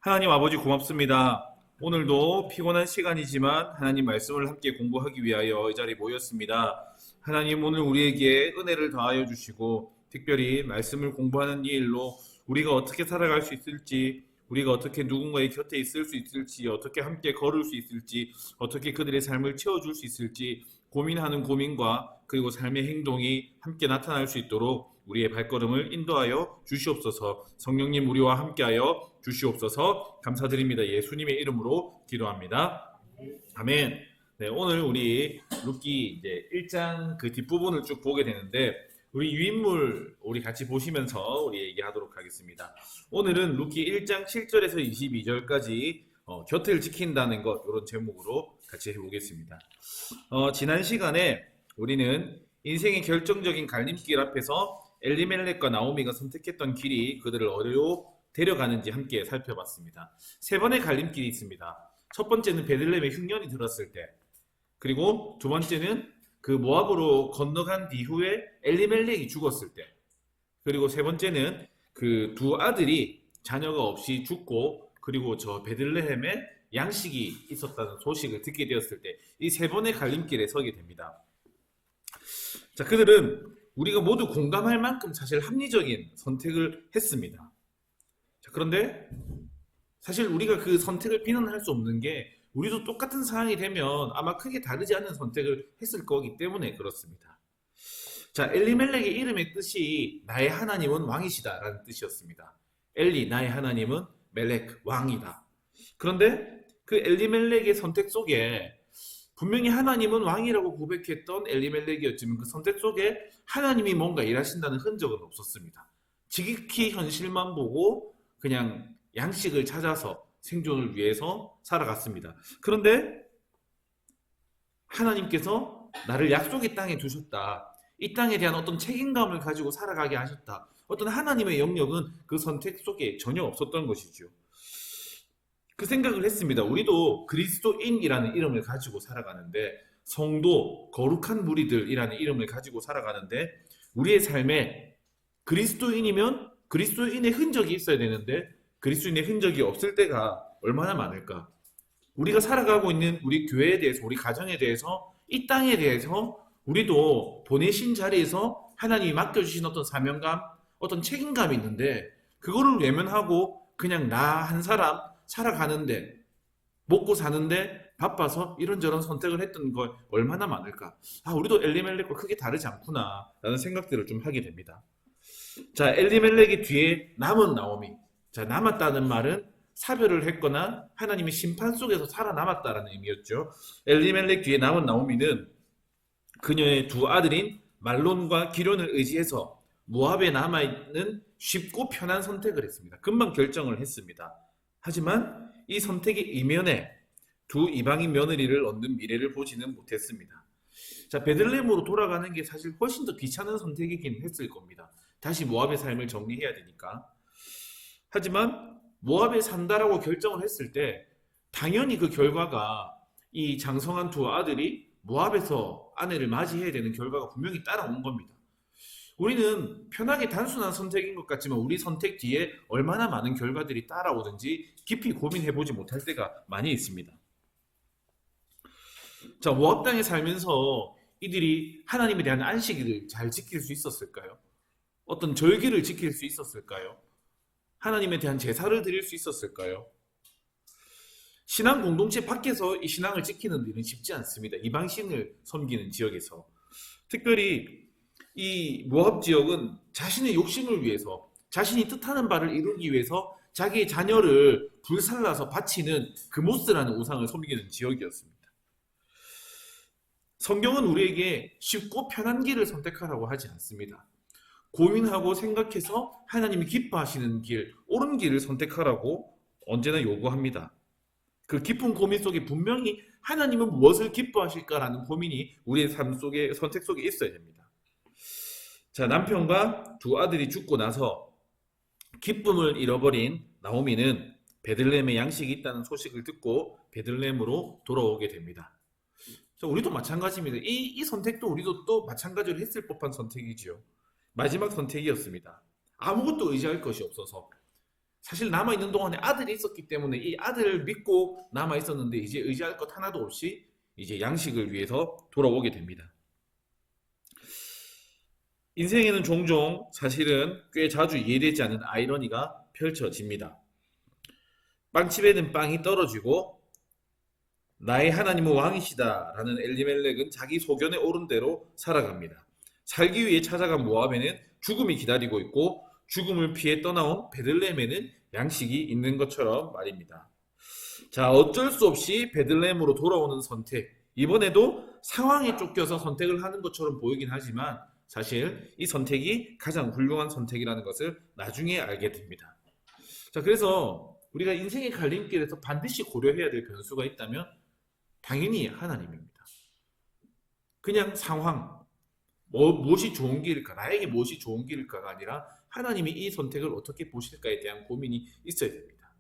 하나님 아버지 고맙습니다. 오늘도 피곤한 시간이지만 하나님 말씀을 함께 공부하기 위하여 이 자리에 모였습니다. 하나님 오늘 우리에게 은혜를 더하여 주시고 특별히 말씀을 공부하는 이 일로 우리가 어떻게 살아갈 수 있을지, 우리가 어떻게 누군가의 곁에 있을 수 있을지, 어떻게 함께 걸을 수 있을지, 어떻게 그들의 삶을 채워줄 수 있을지 고민하는 고민과 그리고 삶의 행동이 함께 나타날 수 있도록 우리의 발걸음을 인도하여 주시옵소서. 성령님 우리와 함께하여 주시옵소서. 감사드립니다. 예수님의 이름으로 기도합니다. 아멘. 네, 오늘 우리 룻기 이제 1장 그 뒷부분을 쭉 보게 되는데 우리 유인물 우리 같이 보시면서 우리 얘기하도록 하겠습니다. 오늘은 룻기 1장 7절에서 22절까지 곁을 지킨다는 것 이런 제목으로 같이 해보겠습니다. 지난 시간에 우리는 인생의 결정적인 갈림길 앞에서 엘리멜렉과 나오미가 선택했던 길이 그들을 어디로 데려가는지 함께 살펴봤습니다. 세 번의 갈림길이 있습니다. 첫 번째는 베들레헴에 흉년이 들었을 때, 그리고 두 번째는 그 모압으로 건너간 뒤후에 엘리멜렉이 죽었을 때, 그리고 세 번째는 그 두 아들이 자녀가 없이 죽고 그리고 저 베들레헴에 양식이 있었다는 소식을 듣게 되었을 때, 이 세 번의 갈림길에 서게 됩니다. 자, 그들은 우리가 모두 공감할 만큼 사실 합리적인 선택을 했습니다. 자, 그런데 사실 우리가 그 선택을 비난할 수 없는 게 우리도 똑같은 상황이 되면 아마 크게 다르지 않은 선택을 했을 거기 때문에 그렇습니다. 자, 엘리멜렉의 이름의 뜻이 나의 하나님은 왕이시다 라는 뜻이었습니다. 엘리, 나의 하나님은 멜렉, 왕이다. 그런데 그 엘리멜렉의 선택 속에 분명히 하나님은 왕이라고 고백했던 엘리멜렉이었지만 그 선택 속에 하나님이 뭔가 일하신다는 흔적은 없었습니다. 지극히 현실만 보고 그냥 양식을 찾아서 생존을 위해서 살아갔습니다. 그런데 하나님께서 나를 약속의 땅에 두셨다. 이 땅에 대한 어떤 책임감을 가지고 살아가게 하셨다. 어떤 하나님의 영역은 그 선택 속에 전혀 없었던 것이죠. 그 생각을 했습니다. 우리도 그리스도인이라는 이름을 가지고 살아가는데, 성도, 거룩한 무리들이라는 이름을 가지고 살아가는데, 우리의 삶에 그리스도인이면 그리스도인의 흔적이 있어야 되는데 그리스도인의 흔적이 없을 때가 얼마나 많을까? 우리가 살아가고 있는 우리 교회에 대해서, 우리 가정에 대해서, 이 땅에 대해서 우리도 보내신 자리에서 하나님이 맡겨주신 어떤 사명감, 어떤 책임감이 있는데 그거를 외면하고 그냥 나 한 사람 살아가는데, 먹고 사는데 바빠서 이런저런 선택을 했던 걸 얼마나 많을까? 아, 우리도 엘리멜렉과 크게 다르지 않구나 라는 생각들을 좀 하게 됩니다. 자, 엘리멜렉이 뒤에 남은 나오미. 자, 남았다는 말은 사별을 했거나 하나님의 심판 속에서 살아남았다라는 의미였죠. 엘리멜렉 뒤에 남은 나오미는 그녀의 두 아들인 말론과 기련을 의지해서 모압에 남아있는 쉽고 편한 선택을 했습니다. 금방 결정을 했습니다. 하지만 이 선택의 이면에 두 이방인 며느리를 얻는 미래를 보지는 못했습니다. 자, 베들레헴으로 돌아가는 게 사실 훨씬 더 귀찮은 선택이긴 했을 겁니다. 다시 모압의 삶을 정리해야 되니까. 하지만 모압에 산다라고 결정을 했을 때 당연히 그 결과가 이 장성한 두 아들이 모압에서 아내를 맞이해야 되는 결과가 분명히 따라온 겁니다. 우리는 편하게 단순한 선택인 것 같지만 우리 선택 뒤에 얼마나 많은 결과들이 따라오든지 깊이 고민해보지 못할 때가 많이 있습니다. 자, 모압 땅에 살면서 이들이 하나님에 대한 안식일을 잘 지킬 수 있었을까요? 어떤 절기를 지킬 수 있었을까요? 하나님에 대한 제사를 드릴 수 있었을까요? 신앙 공동체 밖에서 이 신앙을 지키는 일은 쉽지 않습니다. 이방신을 섬기는 지역에서. 특별히 이 모압 지역은 자신의 욕심을 위해서, 자신이 뜻하는 바를 이루기 위해서 자기의 자녀를 불살라서 바치는 그모스라는 우상을 섬기는 지역이었습니다. 성경은 우리에게 쉽고 편한 길을 선택하라고 하지 않습니다. 고민하고 생각해서 하나님이 기뻐하시는 길, 옳은 길을 선택하라고 언제나 요구합니다. 그 깊은 고민 속에 분명히 하나님은 무엇을 기뻐하실까라는 고민이 우리의 삶 속에, 선택 속에 있어야 됩니다. 자, 남편과 두 아들이 죽고 나서 기쁨을 잃어버린 나오미는 베들레헴에 양식이 있다는 소식을 듣고 베들레헴으로 돌아오게 됩니다. 자, 우리도 마찬가지입니다. 이 선택도 우리도 또 마찬가지로 했을 법한 선택이지요. 마지막 선택이었습니다. 아무것도 의지할 것이 없어서 사실 남아있는 동안에 아들이 있었기 때문에 이 아들을 믿고 남아있었는데 이제 의지할 것 하나도 없이 이제 양식을 위해서 돌아오게 됩니다. 인생에는 종종 사실은 꽤 자주 이해되지 않는 아이러니가 펼쳐집니다. 빵집에는 빵이 떨어지고 나의 하나님은 왕이시다 라는 엘리멜렉은 자기 소견에 오른 대로 살아갑니다. 살기 위해 찾아간 모압에는 죽음이 기다리고 있고 죽음을 피해 떠나온 베들레헴에는 양식이 있는 것처럼 말입니다. 자, 어쩔 수 없이 베들레헴으로 돌아오는 선택. 이번에도 상황에 쫓겨서 선택을 하는 것처럼 보이긴 하지만 사실 이 선택이 가장 훌륭한 선택이라는 것을 나중에 알게 됩니다. 자, 그래서 우리가 인생의 갈림길에서 반드시 고려해야 될 변수가 있다면 당연히 하나님입니다. 그냥 상황, 무엇이 좋은 길일까, 나에게 무엇이 좋은 길일까가 아니라 하나님이 이 선택을 어떻게 보실까에 대한 고민이 있어야 됩니다.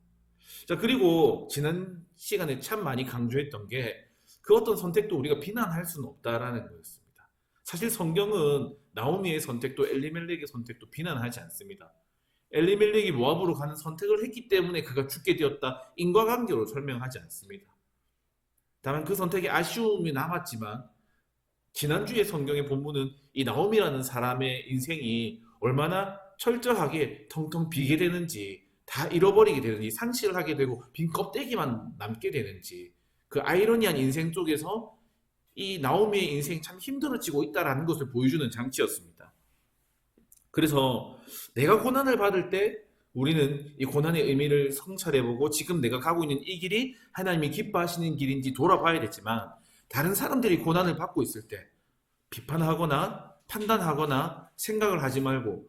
자, 그리고 지난 시간에 참 많이 강조했던 게 그 어떤 선택도 우리가 비난할 수는 없다라는 거였습니다. 사실 성경은 나오미의 선택도 엘리멜렉의 선택도 비난하지 않습니다. 엘리멜렉이 모압으로 가는 선택을 했기 때문에 그가 죽게 되었다, 인과관계로 설명하지 않습니다. 다만 그 선택에 아쉬움이 남았지만 지난주의 성경의 본문은 이 나오미라는 사람의 인생이 얼마나 철저하게 텅텅 비게 되는지, 다 잃어버리게 되는지, 상실을 하게 되고 빈 껍데기만 남게 되는지, 그 아이러니한 인생 속에서 이 나오미의 인생이 참 힘들어지고 있다는 것을 보여주는 장치였습니다. 그래서 내가 고난을 받을 때 우리는 이 고난의 의미를 성찰해보고 지금 내가 가고 있는 이 길이 하나님이 기뻐하시는 길인지 돌아봐야 되지만, 다른 사람들이 고난을 받고 있을 때 비판하거나 판단하거나 생각을 하지 말고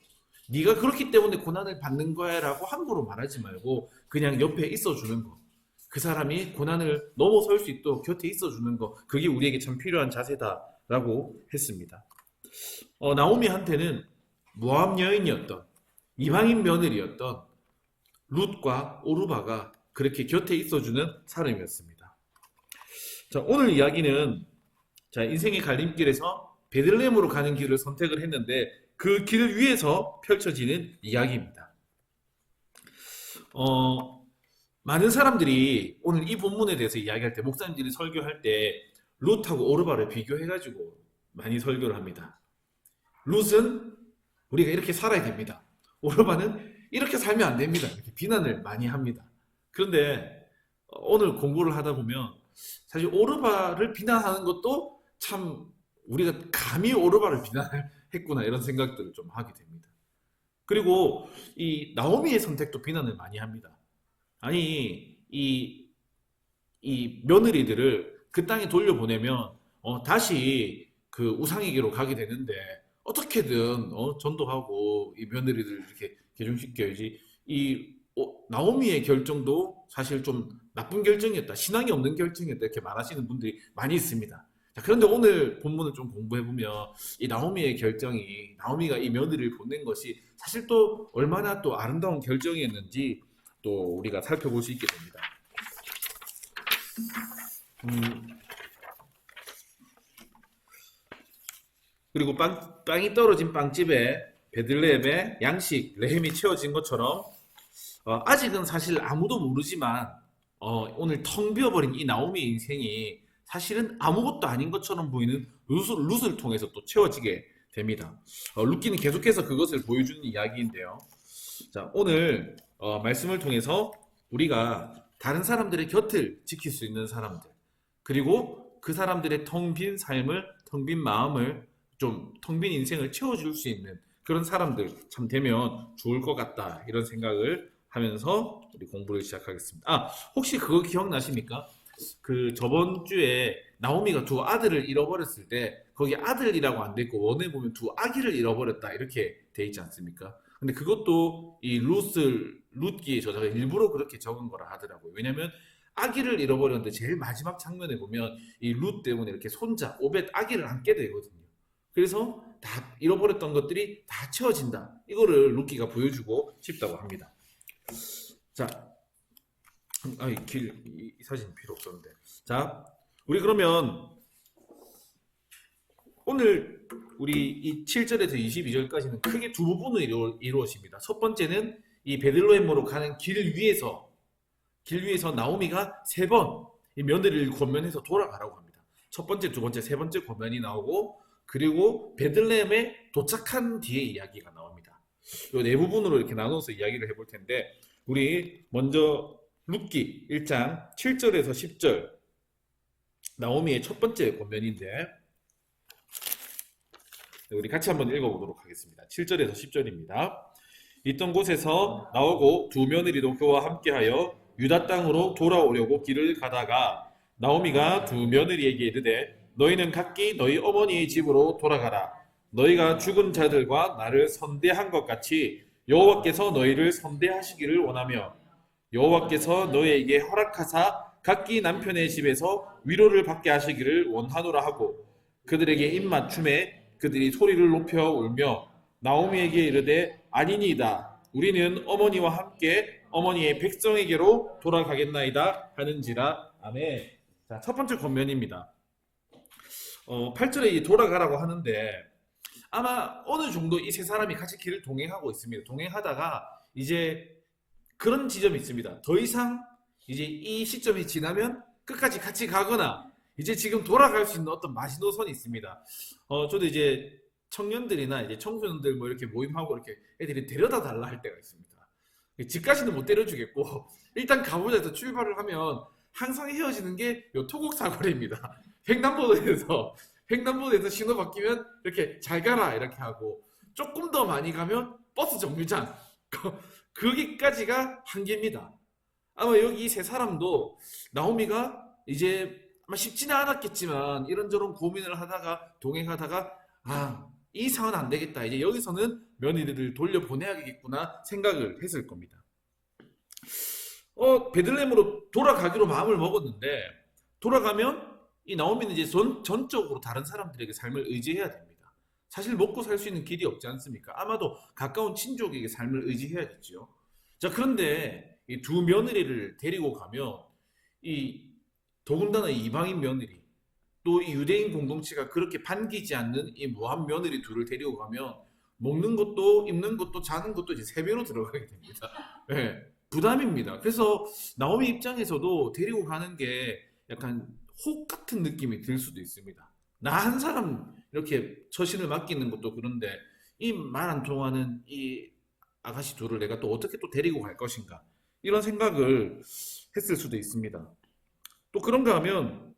네가 그렇기 때문에 고난을 받는 거야 라고 함부로 말하지 말고 그냥 옆에 있어주는 거, 그 사람이 고난을 넘어설 수 있도록 곁에 있어주는 거, 그게 우리에게 참 필요한 자세다라고 했습니다. 나오미한테는 모압 여인이었던 이방인 며느리였던 룻과 오르바가 그렇게 곁에 있어주는 사람이었습니다. 자, 오늘 이야기는 자, 인생의 갈림길에서 베들레헴으로 가는 길을 선택을 했는데 그 길 위에서 펼쳐지는 이야기입니다. 많은 사람들이 오늘 이 본문에 대해서 이야기할 때, 목사님들이 설교할 때 룻하고 오르바를 비교해가지고 많이 설교를 합니다. 룻은 우리가 이렇게 살아야 됩니다. 오르바는 이렇게 살면 안 됩니다. 이렇게 비난을 많이 합니다. 그런데 오늘 공부를 하다 보면 사실 오르바를 비난하는 것도 참 우리가 감히 오르바를 비난했구나 이런 생각들을 좀 하게 됩니다. 그리고 이 나오미의 선택도 비난을 많이 합니다. 아니 이 며느리들을 그 땅에 돌려보내면 다시 그 우상에게로 가게 되는데 어떻게든 전도하고 이 며느리들 이렇게 개종시켜야지. 나오미의 결정도 사실 좀 나쁜 결정이었다, 신앙이 없는 결정이었다 이렇게 말하시는 분들이 많이 있습니다. 자, 그런데 오늘 본문을 좀 공부해보면 이 나오미의 결정이, 나오미가 이 며느리를 보낸 것이 사실 또 얼마나 또 아름다운 결정이었는지 또 우리가 살펴볼 수 있게 됩니다. 그리고 빵이 떨어진 빵집에 베들레헴에 양식, 레헴이 채워진 것처럼 아직은 사실 아무도 모르지만 오늘 텅 비어버린 이 나오미의 인생이 사실은 아무것도 아닌 것처럼 보이는 룻을 통해서 또 채워지게 됩니다. 룻기는 계속해서 그것을 보여주는 이야기인데요. 자, 오늘 말씀을 통해서 우리가 다른 사람들의 곁을 지킬 수 있는 사람들, 그리고 그 사람들의 텅 빈 삶을, 텅 빈 마음을, 좀 텅 빈 인생을 채워줄 수 있는 그런 사람들 참 되면 좋을 것 같다, 이런 생각을 하면서 우리 공부를 시작하겠습니다. 혹시 그거 기억나십니까? 그 저번 주에 나오미가 두 아들을 잃어버렸을 때 거기 아들이라고 안 돼 있고 원에 보면 두 아기를 잃어버렸다 이렇게 돼 있지 않습니까? 근데 그것도 이 룻기의 저자가 일부러 그렇게 적은 거라 하더라고요. 왜냐면 아기를 잃어버렸는데 제일 마지막 장면에 보면 이 룻 때문에 이렇게 손자 오벳 아기를 안게 되거든요. 그래서 다 잃어버렸던 것들이 다 채워진다, 이거를 룻기가 보여주고 싶다고 합니다. 자, 이 사진 필요 없었는데. 자, 우리 그러면 오늘 우리 이 7절에서 22절까지는 크게 두 부분으로 이루어집니다. 첫 번째는 이 베들레헴으로 가는 길 위에서 나오미가 세 번 이 며느리를 권면해서 돌아가라고 합니다. 첫 번째, 두 번째, 세 번째 권면이 나오고 그리고 베들레헴에 도착한 뒤에 이야기가 나옵니다. 이 네 부분으로 이렇게 나눠서 이야기를 해볼 텐데 우리 먼저 룻기 1장 7절에서 10절 나오미의 첫 번째 권면인데 우리 같이 한번 읽어보도록 하겠습니다. 7절에서 10절입니다. 있던 곳에서 나오고 두 며느리도 그와 함께하여 유다 땅으로 돌아오려고 길을 가다가 나오미가 두 며느리에게 이르되 너희는 각기 너희 어머니의 집으로 돌아가라. 너희가 죽은 자들과 나를 선대한 것 같이 여호와께서 너희를 선대하시기를 원하며 여호와께서 너희에게 허락하사 각기 남편의 집에서 위로를 받게 하시기를 원하노라 하고 그들에게 입맞춤에 그들이 소리를 높여 울며 나오미에게 이르되 아니니이다. 우리는 어머니와 함께 어머니의 백성에게로 돌아가겠나이다 하는지라. 아멘. 자, 첫 번째 권면입니다. 8절에 돌아가라고 하는데 아마 어느 정도 이 세 사람이 같이 길을 동행하고 있습니다. 동행하다가 이제 그런 지점이 있습니다. 더 이상 이제 이 시점이 지나면 끝까지 같이 가거나 이제 지금 돌아갈 수 있는 어떤 마지노선이 있습니다. 저도 이제 청년들이나 이제 청소년들 뭐 이렇게 모임하고 이렇게 애들이 데려다 달라 할 때가 있습니다. 집까지는 못 데려주겠고 일단 가보자 해서 출발을 하면 항상 헤어지는 게 요 토곡 사거리입니다. 횡단보도에서 신호 바뀌면 이렇게 잘 가라 이렇게 하고 조금 더 많이 가면 버스 정류장 거기까지가 한계입니다. 아마 여기 이 세 사람도 나오미가 이제 아마 쉽지는 않았겠지만 이런저런 고민을 하다가 동행하다가 이 상황은 안 되겠다. 이제 여기서는 며느리를 돌려보내야겠구나 생각을 했을 겁니다. 베들레헴으로 돌아가기로 마음을 먹었는데 돌아가면 이 나오미는 이제 전적으로 다른 사람들에게 삶을 의지해야 됩니다. 사실 먹고 살 수 있는 길이 없지 않습니까? 아마도 가까운 친족에게 삶을 의지해야겠죠. 자, 그런데 이 두 며느리를 데리고 가면 이 더군다나 이방인 며느리 또 이 유대인 공동체가 그렇게 반기지 않는 이 모함 며느리 둘을 데리고 가면 먹는 것도 입는 것도 자는 것도 이제 세 배로 들어가게 됩니다. 네, 부담입니다. 그래서 나오미 입장에서도 데리고 가는 게 약간 혹 같은 느낌이 들 수도 있습니다. 나 한 사람 이렇게 처신을 맡기는 것도 그런데 이 말 안 통하는 이 아가씨 둘을 내가 또 어떻게 또 데리고 갈 것인가 이런 생각을 했을 수도 있습니다. 또 그런가 하면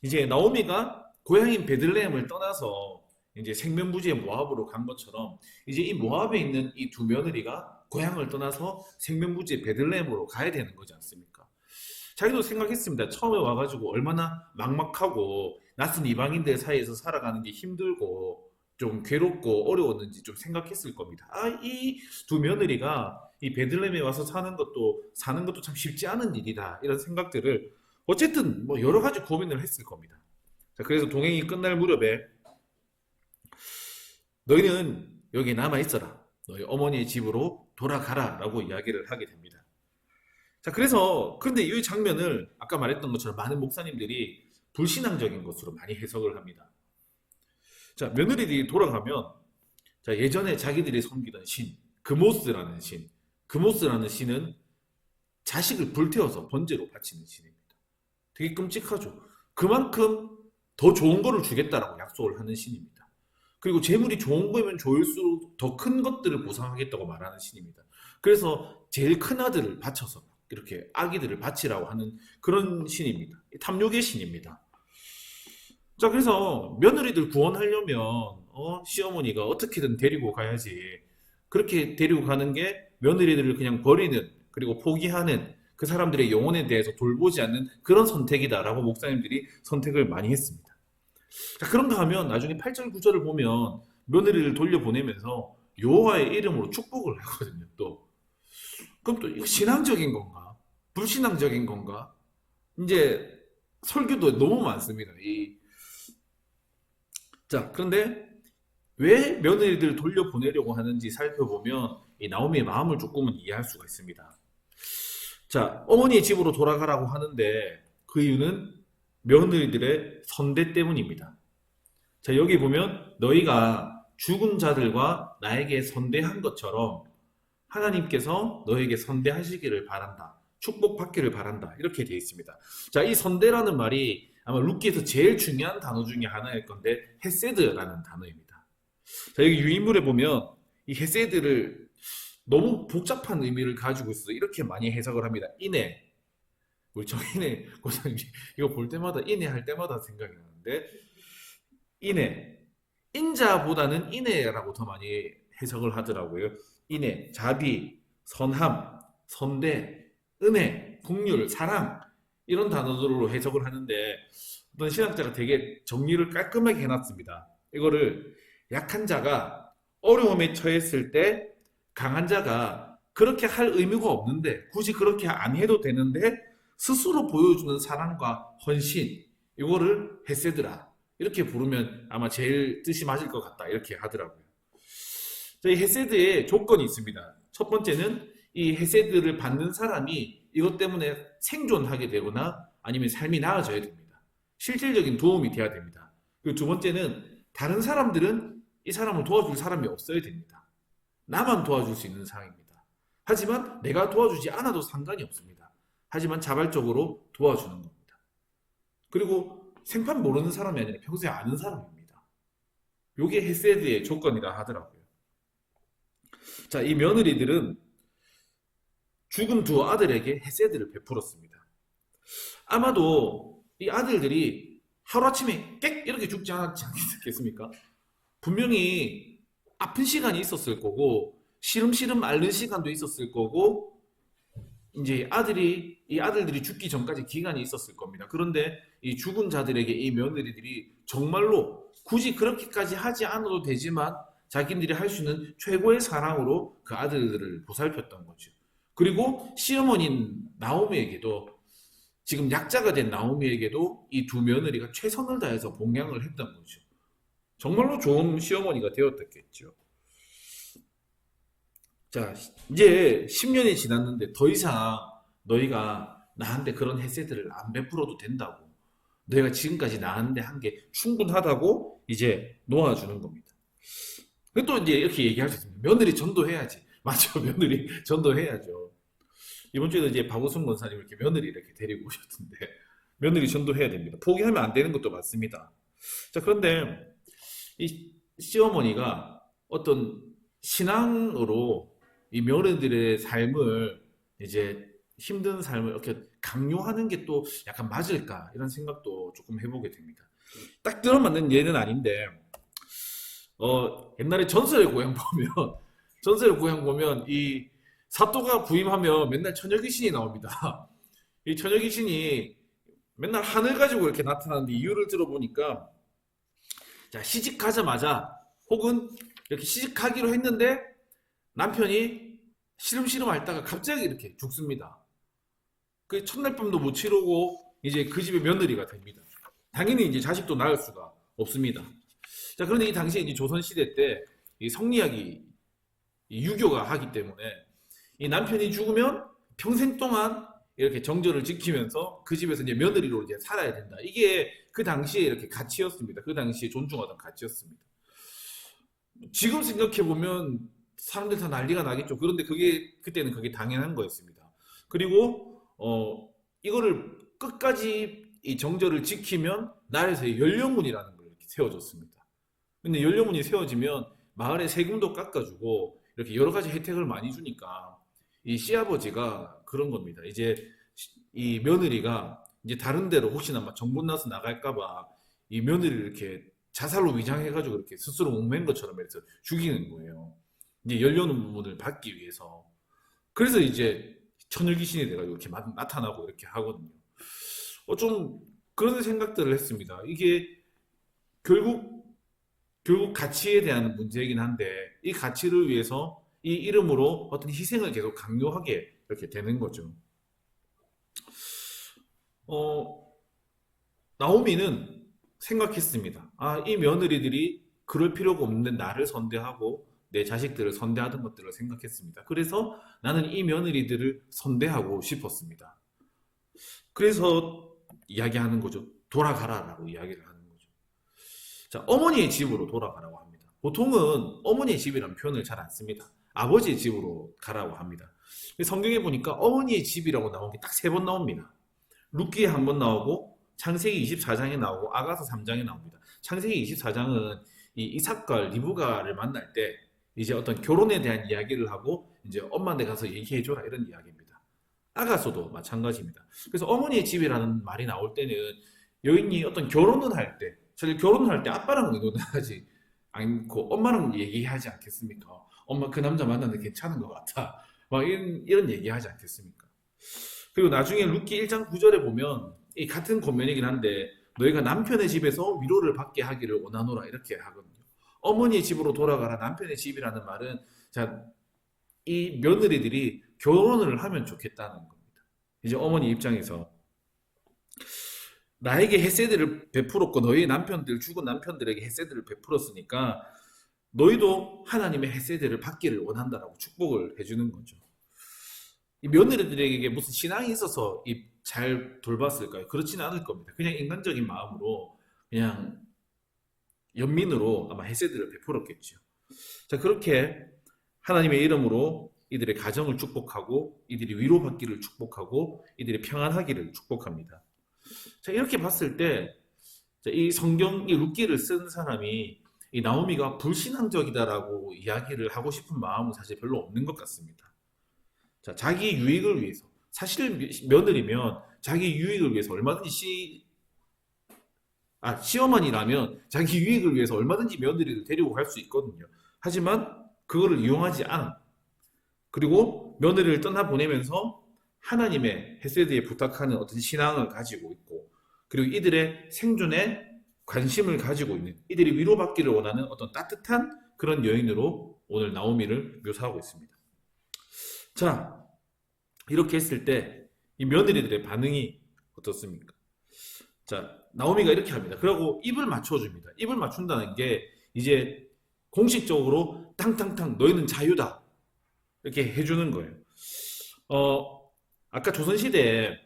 이제 나오미가 고향인 베들레헴을 떠나서 이제 생면부지의 모압으로 간 것처럼 이제 이 모압에 있는 이 두 며느리가 고향을 떠나서 생면부지의 베들레헴으로 가야 되는 거지 않습니까? 자기도 생각했습니다. 처음에 와가지고 얼마나 막막하고 낯선 이방인들 사이에서 살아가는 게 힘들고 좀 괴롭고 어려웠는지 좀 생각했을 겁니다. 이 두 며느리가 이 베들레헴에 와서 사는 것도 참 쉽지 않은 일이다. 이런 생각들을 어쨌든 뭐 여러 가지 고민을 했을 겁니다. 자, 그래서 동행이 끝날 무렵에 너희는 여기 남아 있어라. 너희 어머니의 집으로 돌아가라 라고 이야기를 하게 됩니다. 자, 그런데 이 장면을 아까 말했던 것처럼 많은 목사님들이 불신앙적인 것으로 많이 해석을 합니다. 자, 며느리들이 돌아가면 자, 예전에 자기들이 섬기던 신, 그모스라는 신은 자식을 불태워서 번제로 바치는 신입니다. 되게 끔찍하죠. 그만큼 더 좋은 거를 주겠다라고 약속을 하는 신입니다. 그리고 재물이 좋은 거면 좋을수록 더 큰 것들을 보상하겠다고 말하는 신입니다. 그래서 제일 큰 아들을 바쳐서 이렇게 아기들을 바치라고 하는 그런 신입니다. 탐욕의 신입니다. 자, 그래서 며느리들 구원하려면 시어머니가 어떻게든 데리고 가야지. 그렇게 데리고 가는 게 며느리들을 그냥 버리는 그리고 포기하는 그 사람들의 영혼에 대해서 돌보지 않는 그런 선택이다라고 목사님들이 선택을 많이 했습니다. 자, 그런가 하면 나중에 8절 9절을 보면 며느리를 돌려보내면서 여호와의 이름으로 축복을 하거든요. 그럼 또 이거 신앙적인 건가? 불신앙적인 건가? 이제 설교도 너무 많습니다. 자, 그런데 왜 며느리들을 돌려보내려고 하는지 살펴보면 이 나오미의 마음을 조금은 이해할 수가 있습니다. 자, 어머니의 집으로 돌아가라고 하는데 그 이유는 며느리들의 선대 때문입니다. 자, 여기 보면 너희가 죽은 자들과 나에게 선대한 것처럼 하나님께서 너에게 선대하시기를 바란다. 축복받기를 바란다. 이렇게 되어 있습니다. 자, 이 선대라는 말이 아마 룻기에서 제일 중요한 단어 중에 하나일 건데 헤세드라는 단어입니다. 자, 여기 유인물에 보면 이 헤세드를 너무 복잡한 의미를 가지고 있어서 이렇게 많이 해석을 합니다. 인애. 우리 정인애 고사님 이거 볼 때마다 인애 할 때마다 생각이 나는데 인애. 인자보다는 인애라고 더 많이 해석을 하더라고요. 인애, 자비, 선함, 선대, 은혜, 긍휼, 사랑 이런 단어들로 해석을 하는데 어떤 신학자가 되게 정리를 깔끔하게 해놨습니다. 이거를 약한 자가 어려움에 처했을 때 강한 자가 그렇게 할 의무가 없는데 굳이 그렇게 안 해도 되는데 스스로 보여주는 사랑과 헌신 이거를 헤세드라 이렇게 부르면 아마 제일 뜻이 맞을 것 같다 이렇게 하더라고요. 이 헤세드에 조건이 있습니다. 첫 번째는 이 헤세드를 받는 사람이 이것 때문에 생존하게 되거나 아니면 삶이 나아져야 됩니다. 실질적인 도움이 돼야 됩니다. 그리고 두 번째는 다른 사람들은 이 사람을 도와줄 사람이 없어야 됩니다. 나만 도와줄 수 있는 상황입니다. 하지만 내가 도와주지 않아도 상관이 없습니다. 하지만 자발적으로 도와주는 겁니다. 그리고 생판 모르는 사람이 아니라 평소에 아는 사람입니다. 이게 헤세드의 조건이라 하더라고요. 자, 이 며느리들은 죽은 두 아들에게 헤세드를 베풀었습니다. 아마도 이 아들들이 하루아침에 깨 이렇게 죽지 않지 않겠습니까? 분명히 아픈 시간이 있었을 거고 시름시름 앓는 시간도 있었을 거고 이제 이 아들들이 죽기 전까지 기간이 있었을 겁니다. 그런데 이 죽은 자들에게 이 며느리들이 정말로 굳이 그렇게까지 하지 않아도 되지만 자기들이 할 수 있는 최고의 사랑으로 그 아들들을 보살폈던 거죠. 그리고 시어머니인 나오미에게도 지금 약자가 된 나오미에게도 이 두 며느리가 최선을 다해서 봉양을 했던 거죠. 정말로 좋은 시어머니가 되었겠죠. 자, 이제 10년이 지났는데 더 이상 너희가 나한테 그런 헤세드를 안 베풀어도 된다고. 너희가 지금까지 나한테 한 게 충분하다고 이제 놓아주는 겁니다. 또 이제 이렇게 얘기할 수 있습니다. 며느리 전도해야지. 맞죠? 며느리 전도해야죠. 이번 주에도 이제 박우순 권사님 이렇게 며느리 이렇게 데리고 오셨던데 며느리 전도해야 됩니다. 포기하면 안 되는 것도 맞습니다. 자, 그런데 이 시어머니가 어떤 신앙으로 이 며느리들의 삶을 이제 힘든 삶을 이렇게 강요하는 게 또 약간 맞을까 이런 생각도 조금 해보게 됩니다. 딱 들어맞는 예는 아닌데 옛날에 전설의 고향 보면 전설의 고향 보면 이 사또가 부임하면 맨날 처녀 귀신이 나옵니다. 이 처녀 귀신이 맨날 하늘 가지고 이렇게 나타나는데 이유를 들어보니까 자, 시집가자마자 혹은 이렇게 시집가기로 했는데 남편이 시름시름 앓다가 갑자기 이렇게 죽습니다. 그 첫날 밤도 못 치르고 이제 그 집의 며느리가 됩니다. 당연히 이제 자식도 낳을 수가 없습니다. 자, 그런데 이 당시에 이제 조선시대 때 이 성리학이 이 유교가 하기 때문에 이 남편이 죽으면 평생 동안 이렇게 정절을 지키면서 그 집에서 이제 며느리로 이제 살아야 된다. 이게 그 당시에 이렇게 가치였습니다. 그 당시에 존중하던 가치였습니다. 지금 생각해 보면 사람들 다 난리가 나겠죠. 그런데 그때는 그게 당연한 거였습니다. 그리고 이거를 끝까지 이 정절을 지키면 나라에서 연료문이라는 걸 이렇게 세워줬습니다. 근데 연료문이 세워지면 마을에 세금도 깎아주고 이렇게 여러 가지 혜택을 많이 주니까 이 시아버지가 그런 겁니다. 이제 이 며느리가 이제 다른 데로 혹시나 막 정분 나서 나갈까봐 이 며느리를 이렇게 자살로 위장해가지고 이렇게 스스로 목맨 것처럼 해서 죽이는 거예요. 이제 연료문을 받기 위해서. 그래서 이제 천을귀신이 돼가지고 이렇게 나타나고 이렇게 하거든요. 좀 그런 생각들을 했습니다. 이게 결국 가치에 대한 문제이긴 한데 이 가치를 위해서 이 이름으로 어떤 희생을 계속 강요하게 이렇게 되는 거죠. 나오미는 생각했습니다. 아, 이 며느리들이 그럴 필요가 없는데 나를 선대하고 내 자식들을 선대하던 것들을 생각했습니다. 그래서 나는 이 며느리들을 선대하고 싶었습니다. 그래서 이야기하는 거죠. 돌아가라라고 이야기를 하는 거죠. 자, 어머니의 집으로 돌아가라고 합니다. 보통은 어머니의 집이라는 표현을 잘 안 씁니다. 아버지의 집으로 가라고 합니다. 성경에 보니까 어머니의 집이라고 나온 게 딱 세 번 나옵니다. 룻기에 한 번 나오고 창세기 24장에 나오고 아가서 3장에 나옵니다. 창세기 24장은 이 이삭과 리브가를 만날 때 이제 어떤 결혼에 대한 이야기를 하고 이제 엄마한테 가서 얘기해줘라 이런 이야기입니다. 아가서도 마찬가지입니다. 그래서 어머니의 집이라는 말이 나올 때는 여인이 어떤 결혼을 할 때, 사실 결혼을 할 때 아빠랑 의논을 하지 않고 엄마랑 얘기하지 않겠습니까? 엄마 그 남자 만났는데 괜찮은 것 같아. 막 이런 얘기하지 않겠습니까? 그리고 나중에 룻기 1장 9절에 보면 이 같은 권면이긴 한데 너희가 남편의 집에서 위로를 받게 하기를 원하노라 이렇게 하거든요. 어머니의 집으로 돌아가라 남편의 집이라는 말은 자, 이 며느리들이 결혼을 하면 좋겠다는 겁니다. 이제 어머니 입장에서 나에게 헤세드를 베풀었고 너희 남편들 죽은 남편들에게 헤세드를 베풀었으니까 너희도 하나님의 헤세드를 받기를 원한다라고 축복을 해주는 거죠. 이 며느리들에게 무슨 신앙이 있어서 잘 돌봤을까요? 그렇지는 않을 겁니다. 그냥 인간적인 마음으로 그냥 연민으로 아마 헤세드를 베풀었겠죠. 자, 그렇게 하나님의 이름으로 이들의 가정을 축복하고 이들이 위로받기를 축복하고 이들이 평안하기를 축복합니다. 자, 이렇게 봤을 때 이 성경 이 룻기를 쓴 사람이 이 나오미가 불신앙적이다라고 이야기를 하고 싶은 마음은 사실 별로 없는 것 같습니다. 자, 자기 유익을 위해서 사실 며느리면 자기 유익을 위해서 얼마든지 시어머니라면 자기 유익을 위해서 얼마든지 며느리를 데리고 갈 수 있거든요. 하지만 그거를 이용하지 않은 그리고 며느리를 떠나보내면서 하나님의 헤세드에 부탁하는 어떤 신앙을 가지고 있고 그리고 이들의 생존에 관심을 가지고 있는 이들이 위로받기를 원하는 어떤 따뜻한 그런 여인으로 오늘 나오미를 묘사하고 있습니다. 자, 이렇게 했을 때 이 며느리들의 반응이 어떻습니까? 자, 나오미가 이렇게 합니다. 그리고 입을 맞춰줍니다. 입을 맞춘다는 게 이제 공식적으로 탕탕탕 너희는 자유다 이렇게 해주는 거예요. 아까 조선시대에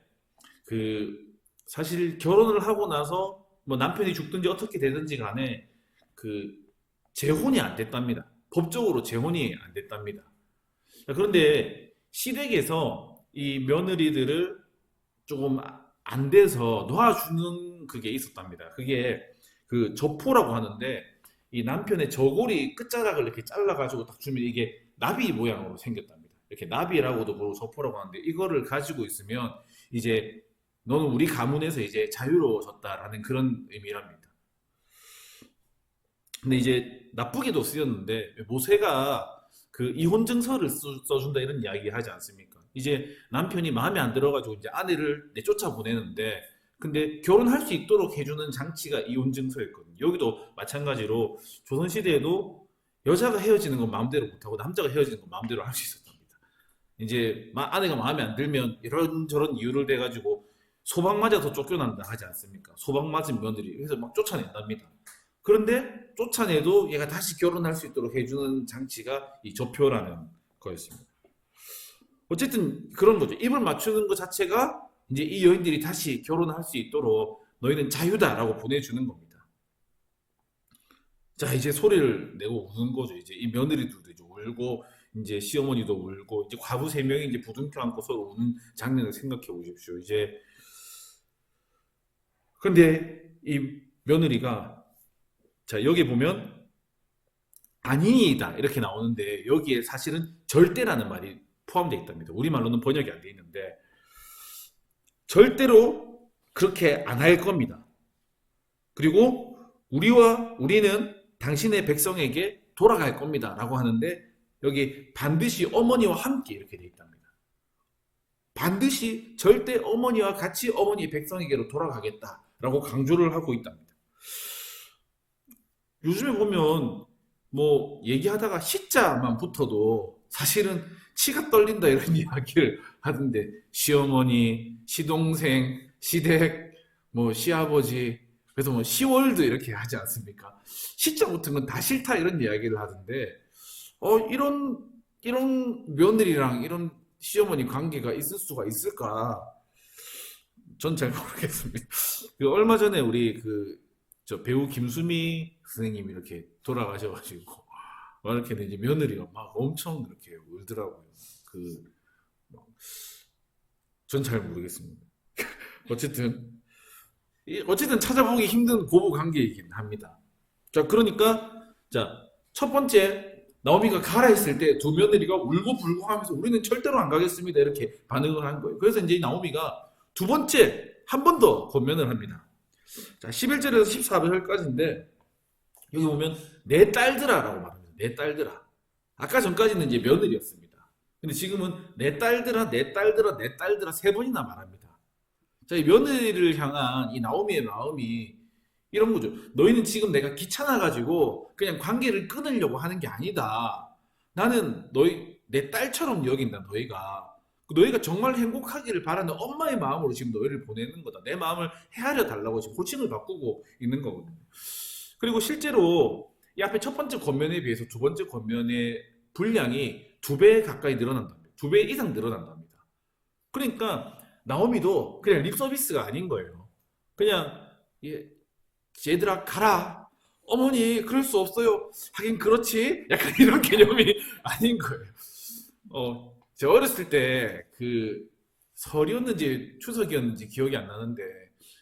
사실 결혼을 하고 나서 뭐 남편이 죽든지 어떻게 되든지 간에 재혼이 안 됐답니다. 법적으로 재혼이 안 됐답니다. 그런데 시댁에서 이 며느리들을 조금 안 돼서 놓아주는 그게 있었답니다. 그게 저포라고 하는데 이 남편의 저고리 끝자락을 이렇게 잘라가지고 딱 주면 이게 나비 모양으로 생겼답니다. 이렇게 나비라고도 부르고 저포라고 하는데 이거를 가지고 있으면 이제 너는 우리 가문에서 이제 자유로워졌다라는 그런 의미랍니다. 근데 이제 나쁘게도 쓰였는데 모세가 이혼 증서를 써준다 이런 이야기 하지 않습니까? 이제 남편이 마음에 안 들어가지고 이제 아내를 내쫓아 보내는데 근데 결혼할 수 있도록 해주는 장치가 이혼 증서였거든요. 여기도 마찬가지로 조선시대에도 여자가 헤어지는 건 마음대로 못하고 남자가 헤어지는 건 마음대로 할 수 있었답니다. 이제 아내가 마음에 안 들면 이런저런 이유를 대가지고 소방 맞아서 쫓겨난다 하지 않습니까? 소방 맞은 며느리 그래서 막 쫓아낸답니다. 그런데 쫓아내도 얘가 다시 결혼할 수 있도록 해주는 장치가 이 저표라는 거였습니다. 어쨌든 그런 거죠. 입을 맞추는 것 자체가 이제 이 여인들이 다시 결혼할 수 있도록 너희는 자유다라고 보내주는 겁니다. 자, 이제 소리를 내고 우는 거죠. 이제 이 며느리들도 이제 울고 이제 시어머니도 울고 이제 과부 세 명이 이제 부둥켜 안고 서로 우는 장면을 생각해 보십시오. 이제 근데 이 며느리가 자, 여기 보면 아니이다 이렇게 나오는데 여기에 사실은 절대라는 말이 포함되어 있답니다. 우리말로는 번역이 안 되어 있는데 절대로 그렇게 안 할 겁니다. 그리고 우리는 당신의 백성에게 돌아갈 겁니다 라고 하는데 여기 반드시 어머니와 함께 이렇게 되어 있답니다. 반드시 절대 어머니와 같이 어머니 백성에게로 돌아가겠다라고 강조를 하고 있답니다. 요즘에 보면 뭐 얘기하다가 시자만 붙어도 사실은 치가 떨린다 이런 이야기를 하던데 시어머니, 시동생, 시댁, 뭐 시아버지 그래서 뭐 시월드 이렇게 하지 않습니까? 시자 붙은 건 다 싫다 이런 이야기를 하던데 이런 며느리랑 이런 시어머니 관계가 있을 수가 있을까? 전 잘 모르겠습니다. 얼마 전에 우리 저 배우 김수미 선생님이 이렇게 돌아가셔가지고 이렇게 이제 며느리가 막 엄청 이렇게 울더라고요. 그, 전 잘 모르겠습니다. 어쨌든, 어쨌든 찾아보기 힘든 고부 관계이긴 합니다. 자, 그러니까, 자, 첫 번째, 나오미가 가라 했을 때 두 며느리가 울고 불고 하면서 우리는 절대로 안 가겠습니다. 이렇게 반응을 한 거예요. 그래서 이제 나오미가 두 번째, 한 번 더 권면을 합니다. 자, 11절에서 14절까지인데, 여기 보면, 내 딸들아라고 말합니다. 내 딸들아. 아까 전까지는 이제 며느리였습니다. 근데 지금은 내 딸들아, 내 딸들아, 내 딸들아 세 번이나 말합니다. 자, 이 며느리를 향한 이 나오미의 마음이 이런 거죠. 너희는 지금 내가 귀찮아가지고 그냥 관계를 끊으려고 하는 게 아니다. 나는 내 딸처럼 여긴다, 너희가. 너희가 정말 행복하기를 바라는 엄마의 마음으로 지금 너희를 보내는 거다. 내 마음을 헤아려 달라고 지금 호칭을 바꾸고 있는 거거든요. 그리고 실제로 이 앞에 첫 번째 권면에 비해서 두 번째 권면의 분량이 두 배 가까이 늘어난답니다. 두 배 이상 늘어난답니다. 그러니까 나오미도 그냥 립 서비스가 아닌 거예요. 그냥 얘들아 가라. 어머니 그럴 수 없어요. 하긴 그렇지. 약간 이런 개념이 아닌 거예요. 제가 어렸을 때 그 설이었는지 추석이었는지 기억이 안 나는데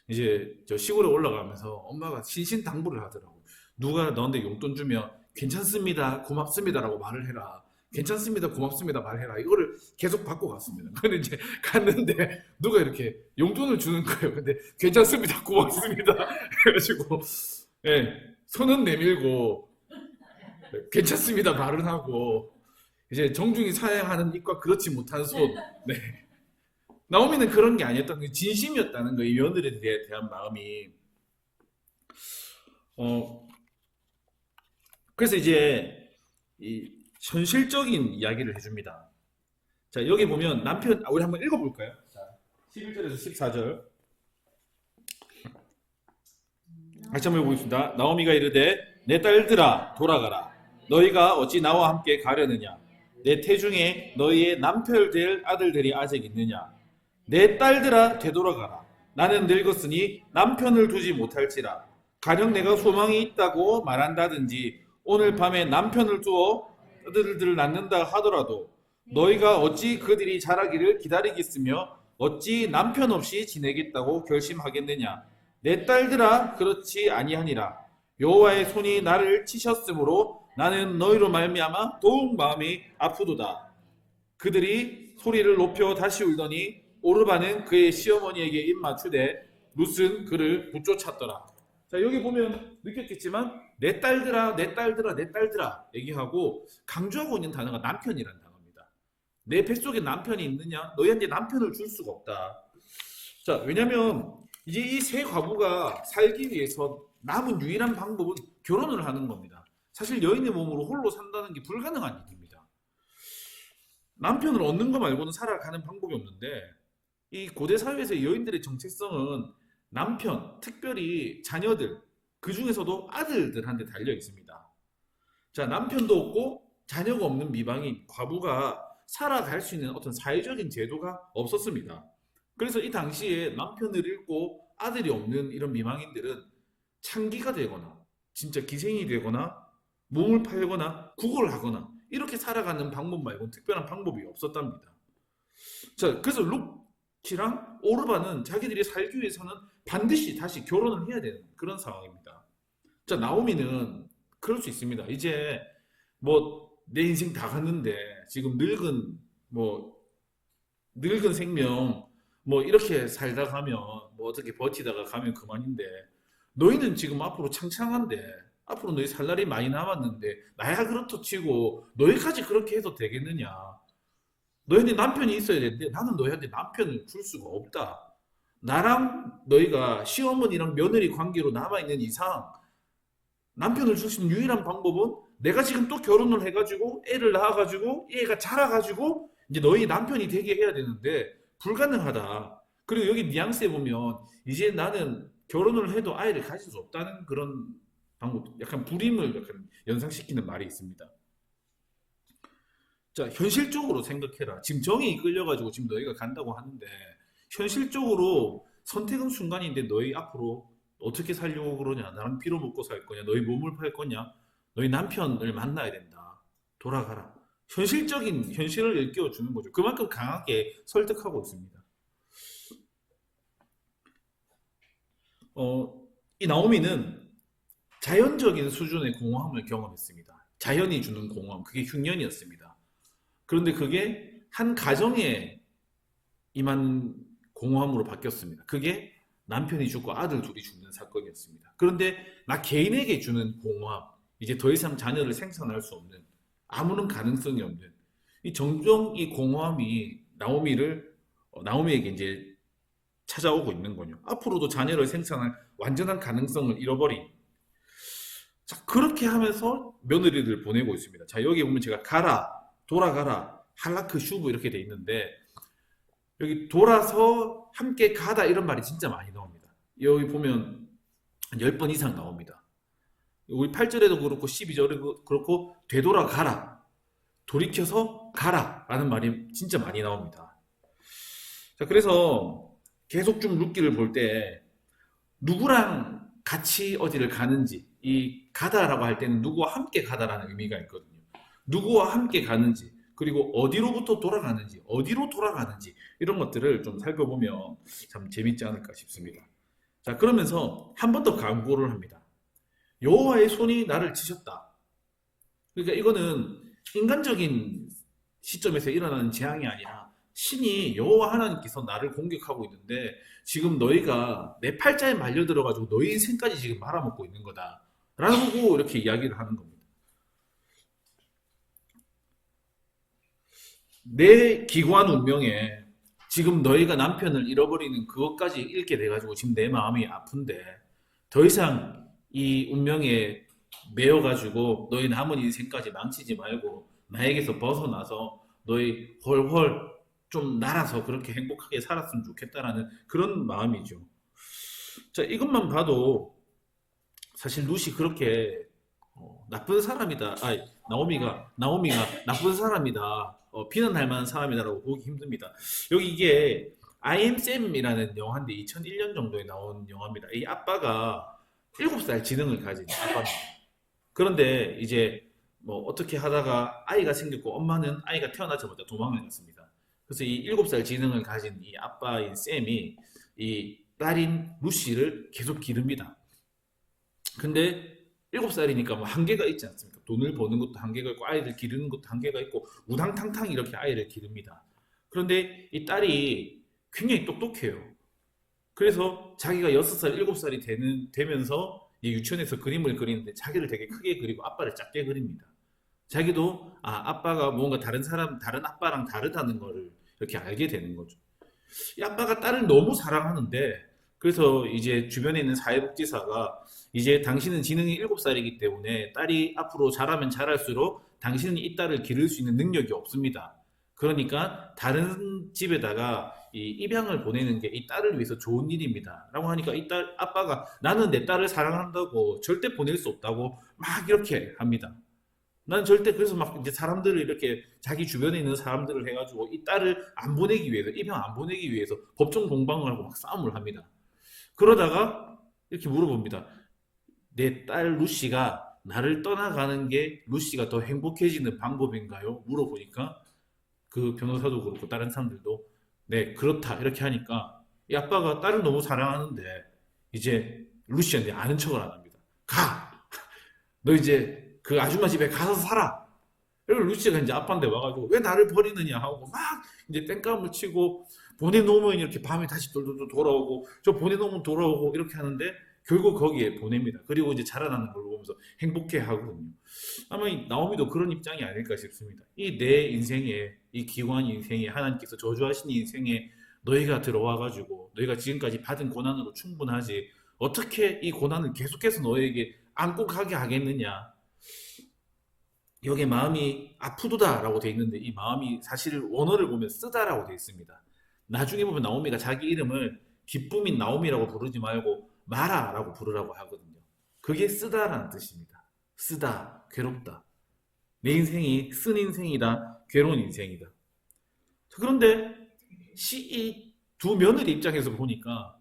이제 저 시골에 올라가면서 엄마가 신신당부를 하더라고. 누가 너한테 용돈 주면 괜찮습니다, 고맙습니다라고 말을 해라. 괜찮습니다, 고맙습니다 말해라. 이거를 계속 받고 갔습니다. 근데 이제 갔는데 누가 이렇게 용돈을 주는 거예요. 근데 괜찮습니다, 고맙습니다 해가지고 손은 내밀고 괜찮습니다 말은 하고 이제 정중히 사양하는 입과 그렇지 못한 손. 네. 나오미는 그런 게 아니었던 게 진심이었다는 거예요. 이 며느리에 대한 마음이. 그래서 이제 이 현실적인 이야기를 해줍니다. 자, 여기 보면 남편, 우리 한번 읽어볼까요? 자, 11절에서 14절. 다시 한번 읽어보겠습니다. 나오미가 이르되 내 딸들아 돌아가라. 너희가 어찌 나와 함께 가려느냐? 내 태중에 너희의 남편 될 아들들이 아직 있느냐? 내 딸들아 되돌아가라. 나는 늙었으니 남편을 두지 못할지라. 가령 내가 소망이 있다고 말한다든지 오늘 밤에 남편을 두어 아들들을 낳는다 하더라도 너희가 어찌 그들이 자라기를 기다리겠으며 어찌 남편 없이 지내겠다고 결심하겠느냐? 내 딸들아 그렇지 아니하니라. 여호와의 손이 나를 치셨으므로 나는 너희로 말미암아 더욱 마음이 아프도다. 그들이 소리를 높여 다시 울더니 오르바는 그의 시어머니에게 입 맞추되 룻은 그를 붙쫓았더라. 자, 여기 보면 느꼈겠지만 내 딸들아 내 딸들아 내 딸들아 얘기하고 강조하고 있는 단어가 남편이라는 단어입니다. 내 뱃속에 남편이 있느냐? 너희한테 남편을 줄 수가 없다. 자, 왜냐면 이제 이 세 과부가 살기 위해서 남은 유일한 방법은 결혼을 하는 겁니다. 사실 여인의 몸으로 홀로 산다는 게 불가능한 일입니다. 남편을 얻는 거 말고는 살아가는 방법이 없는데 이 고대 사회에서 여인들의 정체성은 남편, 특별히 자녀들, 그 중에서도 아들들한테 달려 있습니다. 자, 남편도 없고 자녀가 없는 미방인 과부가 살아갈 수 있는 어떤 사회적인 제도가 없었습니다. 그래서 이 당시에 남편을 잃고 아들이 없는 이런 미망인들은 창기가 되거나 진짜 기생이 되거나 몸을 팔거나 구걸을 하거나 이렇게 살아가는 방법 말고는 특별한 방법이 없었답니다. 자, 그래서 룩이랑 오르바는 자기들이 살기 위해서는 반드시 다시 결혼을 해야 되는 그런 상황입니다. 자, 나오미는 그럴 수 있습니다. 이제 뭐 내 인생 다 갔는데 지금 늙은 생명 뭐 이렇게 살다 가면 뭐 어떻게 버티다가 가면 그만인데 너희는 지금 앞으로 창창한데 앞으로 너희 살 날이 많이 남았는데 나야 그렇다 치고 너희까지 그렇게 해도 되겠느냐? 너희한테 남편이 있어야 되는데 나는 너희한테 남편을 줄 수가 없다. 나랑 너희가 시어머니랑 며느리 관계로 남아있는 이상 남편을 줄 수 있는 유일한 방법은 내가 지금 또 결혼을 해가지고 애를 낳아가지고 애가 자라가지고 이제 너희 남편이 되게 해야 되는데 불가능하다. 그리고 여기 뉘앙스에 보면 이제 나는 결혼을 해도 아이를 가질 수 없다는 그런 방법, 약간 불임을 약간 연상시키는 말이 있습니다. 자, 현실적으로 생각해라. 지금 정이 이끌려가지고 지금 너희가 간다고 하는데 현실적으로 선택은 순간인데 너희 앞으로 어떻게 살려고 그러냐? 나랑 피로 먹고 살 거냐? 너희 몸을 팔 거냐? 너희 남편을 만나야 된다. 돌아가라. 현실적인 현실을 일깨워 주는 거죠. 그만큼 강하게 설득하고 있습니다. 이 나오미는 자연적인 수준의 공허함을 경험했습니다. 자연이 주는 공허함, 그게 흉년이었습니다. 그런데 그게 한 가정에 임한 공허함으로 바뀌었습니다. 그게 남편이 죽고 아들 둘이 죽는 사건이었습니다. 그런데 나 개인에게 주는 공허함, 이제 더 이상 자녀를 생산할 수 없는, 아무런 가능성이 없는, 이 종종 이 공허함이 나오미에게 이제 찾아오고 있는 거죠. 앞으로도 자녀를 생산할 완전한 가능성을 잃어버린. 자, 그렇게 하면서 며느리를 보내고 있습니다. 자, 여기 보면 제가 가라, 돌아가라, 할라크 슈브 이렇게 돼 있는데, 여기 돌아서 함께 가다 이런 말이 진짜 많이 나옵니다. 여기 보면 한 10번 이상 나옵니다. 우리 8절에도 그렇고 12절에도 그렇고 되돌아가라, 돌이켜서 가라 라는 말이 진짜 많이 나옵니다. 자, 그래서 계속 좀 룻기를 볼 때 누구랑 같이 어디를 가는지, 이 가다라고 할 때는 누구와 함께 가다라는 의미가 있거든요. 누구와 함께 가는지, 그리고 어디로부터 돌아가는지, 어디로 돌아가는지 이런 것들을 좀 살펴보면 참 재밌지 않을까 싶습니다. 자, 그러면서 한 번 더 강구를 합니다. 여호와의 손이 나를 치셨다. 그러니까 이거는 인간적인 시점에서 일어나는 재앙이 아니라 신이 여호와 하나님께서 나를 공격하고 있는데 지금 너희가 내 팔자에 말려들어가지고 너희 인생까지 지금 말아먹고 있는 거다 라고 이렇게 이야기를 하는 겁니다. 내 기구한 운명에 지금 너희가 남편을 잃어버리는 그것까지 읽게 돼가지고 지금 내 마음이 아픈데 더 이상 이 운명에 매여가지고 너희 남은 인생까지 망치지 말고 나에게서 벗어나서 너희 훨훨 좀 날아서 그렇게 행복하게 살았으면 좋겠다라는 그런 마음이죠. 자, 이것만 봐도 사실 룻이 그렇게 나쁜 사람이다. 나오미가 나쁜 사람이다. 비난할 만한 사람이다라고 보기 힘듭니다. 여기 이게 I am Sam이라는 영화인데 2001년 정도에 나온 영화입니다. 이 아빠가 7살 지능을 가진 아빠입니다. 그런데 이제 뭐 어떻게 하다가 아이가 생겼고 엄마는 아이가 태어나자마자 도망을 갔습니다. 그래서 이 7살 지능을 가진 이 아빠인 샘이 이 딸인 루시를 계속 기릅니다. 근데 7살이니까 뭐 한계가 있지 않습니까? 돈을 버는 것도 한계가 있고 아이를 기르는 것도 한계가 있고 우당탕탕 이렇게 아이를 기릅니다. 그런데 이 딸이 굉장히 똑똑해요. 그래서 자기가 6살, 7살이 되면서 이 유치원에서 그림을 그리는데 자기를 되게 크게 그리고 아빠를 작게 그립니다. 자기도 아빠가 뭔가 다른 아빠랑 다르다는 거를 이렇게 알게 되는 거죠. 이 아빠가 딸을 너무 사랑하는데 그래서 이제 주변에 있는 사회복지사가 이제 당신은 지능이 7살이기 때문에 딸이 앞으로 자라면 자랄수록 당신은 이 딸을 기를 수 있는 능력이 없습니다. 그러니까 다른 집에다가 이 입양을 보내는 게 이 딸을 위해서 좋은 일입니다. 라고 하니까 아빠가 나는 내 딸을 사랑한다고 절대 보낼 수 없다고 막 이렇게 합니다. 난 절대 그래서 막 이제 사람들을 이렇게 자기 주변에 있는 사람들을 해가지고 이 딸을 안 보내기 위해서 입양 안 보내기 위해서 법정 공방을 하고 막 싸움을 합니다. 그러다가 이렇게 물어봅니다. 내 딸 루시가 나를 떠나가는 게 루시가 더 행복해지는 방법인가요? 물어보니까 그 변호사도 그렇고 다른 사람들도 네 그렇다 이렇게 하니까 이 아빠가 딸을 너무 사랑하는데 이제 루시한테 아는 척을 안 합니다. 가! 너 이제 그 아줌마 집에 가서 살아. 그리고 루시가 이제 아빠한테 와가지고 왜 나를 버리느냐 하고 막 이제 땡깡을 치고 보내놓으면 이렇게 밤에 다시 돌아오고 저 보내놓으면 돌아오고 이렇게 하는데 결국 거기에 보냅니다. 그리고 이제 자라나는 걸 보면서 행복해 하거든요. 아마 이 나오미도 그런 입장이 아닐까 싶습니다. 이 내 인생에 이 기구한 인생에 하나님께서 저주하신 인생에 너희가 들어와가지고 너희가 지금까지 받은 고난으로 충분하지 어떻게 이 고난을 계속해서 너에게 안고 가게 하겠느냐. 여기에 마음이 아프도다라고 돼 있는데 이 마음이 사실 원어를 보면 쓰다라고 돼 있습니다. 나중에 보면 나오미가 자기 이름을 기쁨인 나오미라고 부르지 말고 마라라고 부르라고 하거든요. 그게 쓰다라는 뜻입니다. 쓰다, 괴롭다. 내 인생이 쓴 인생이다, 괴로운 인생이다. 그런데 이 두 며느리 입장에서 보니까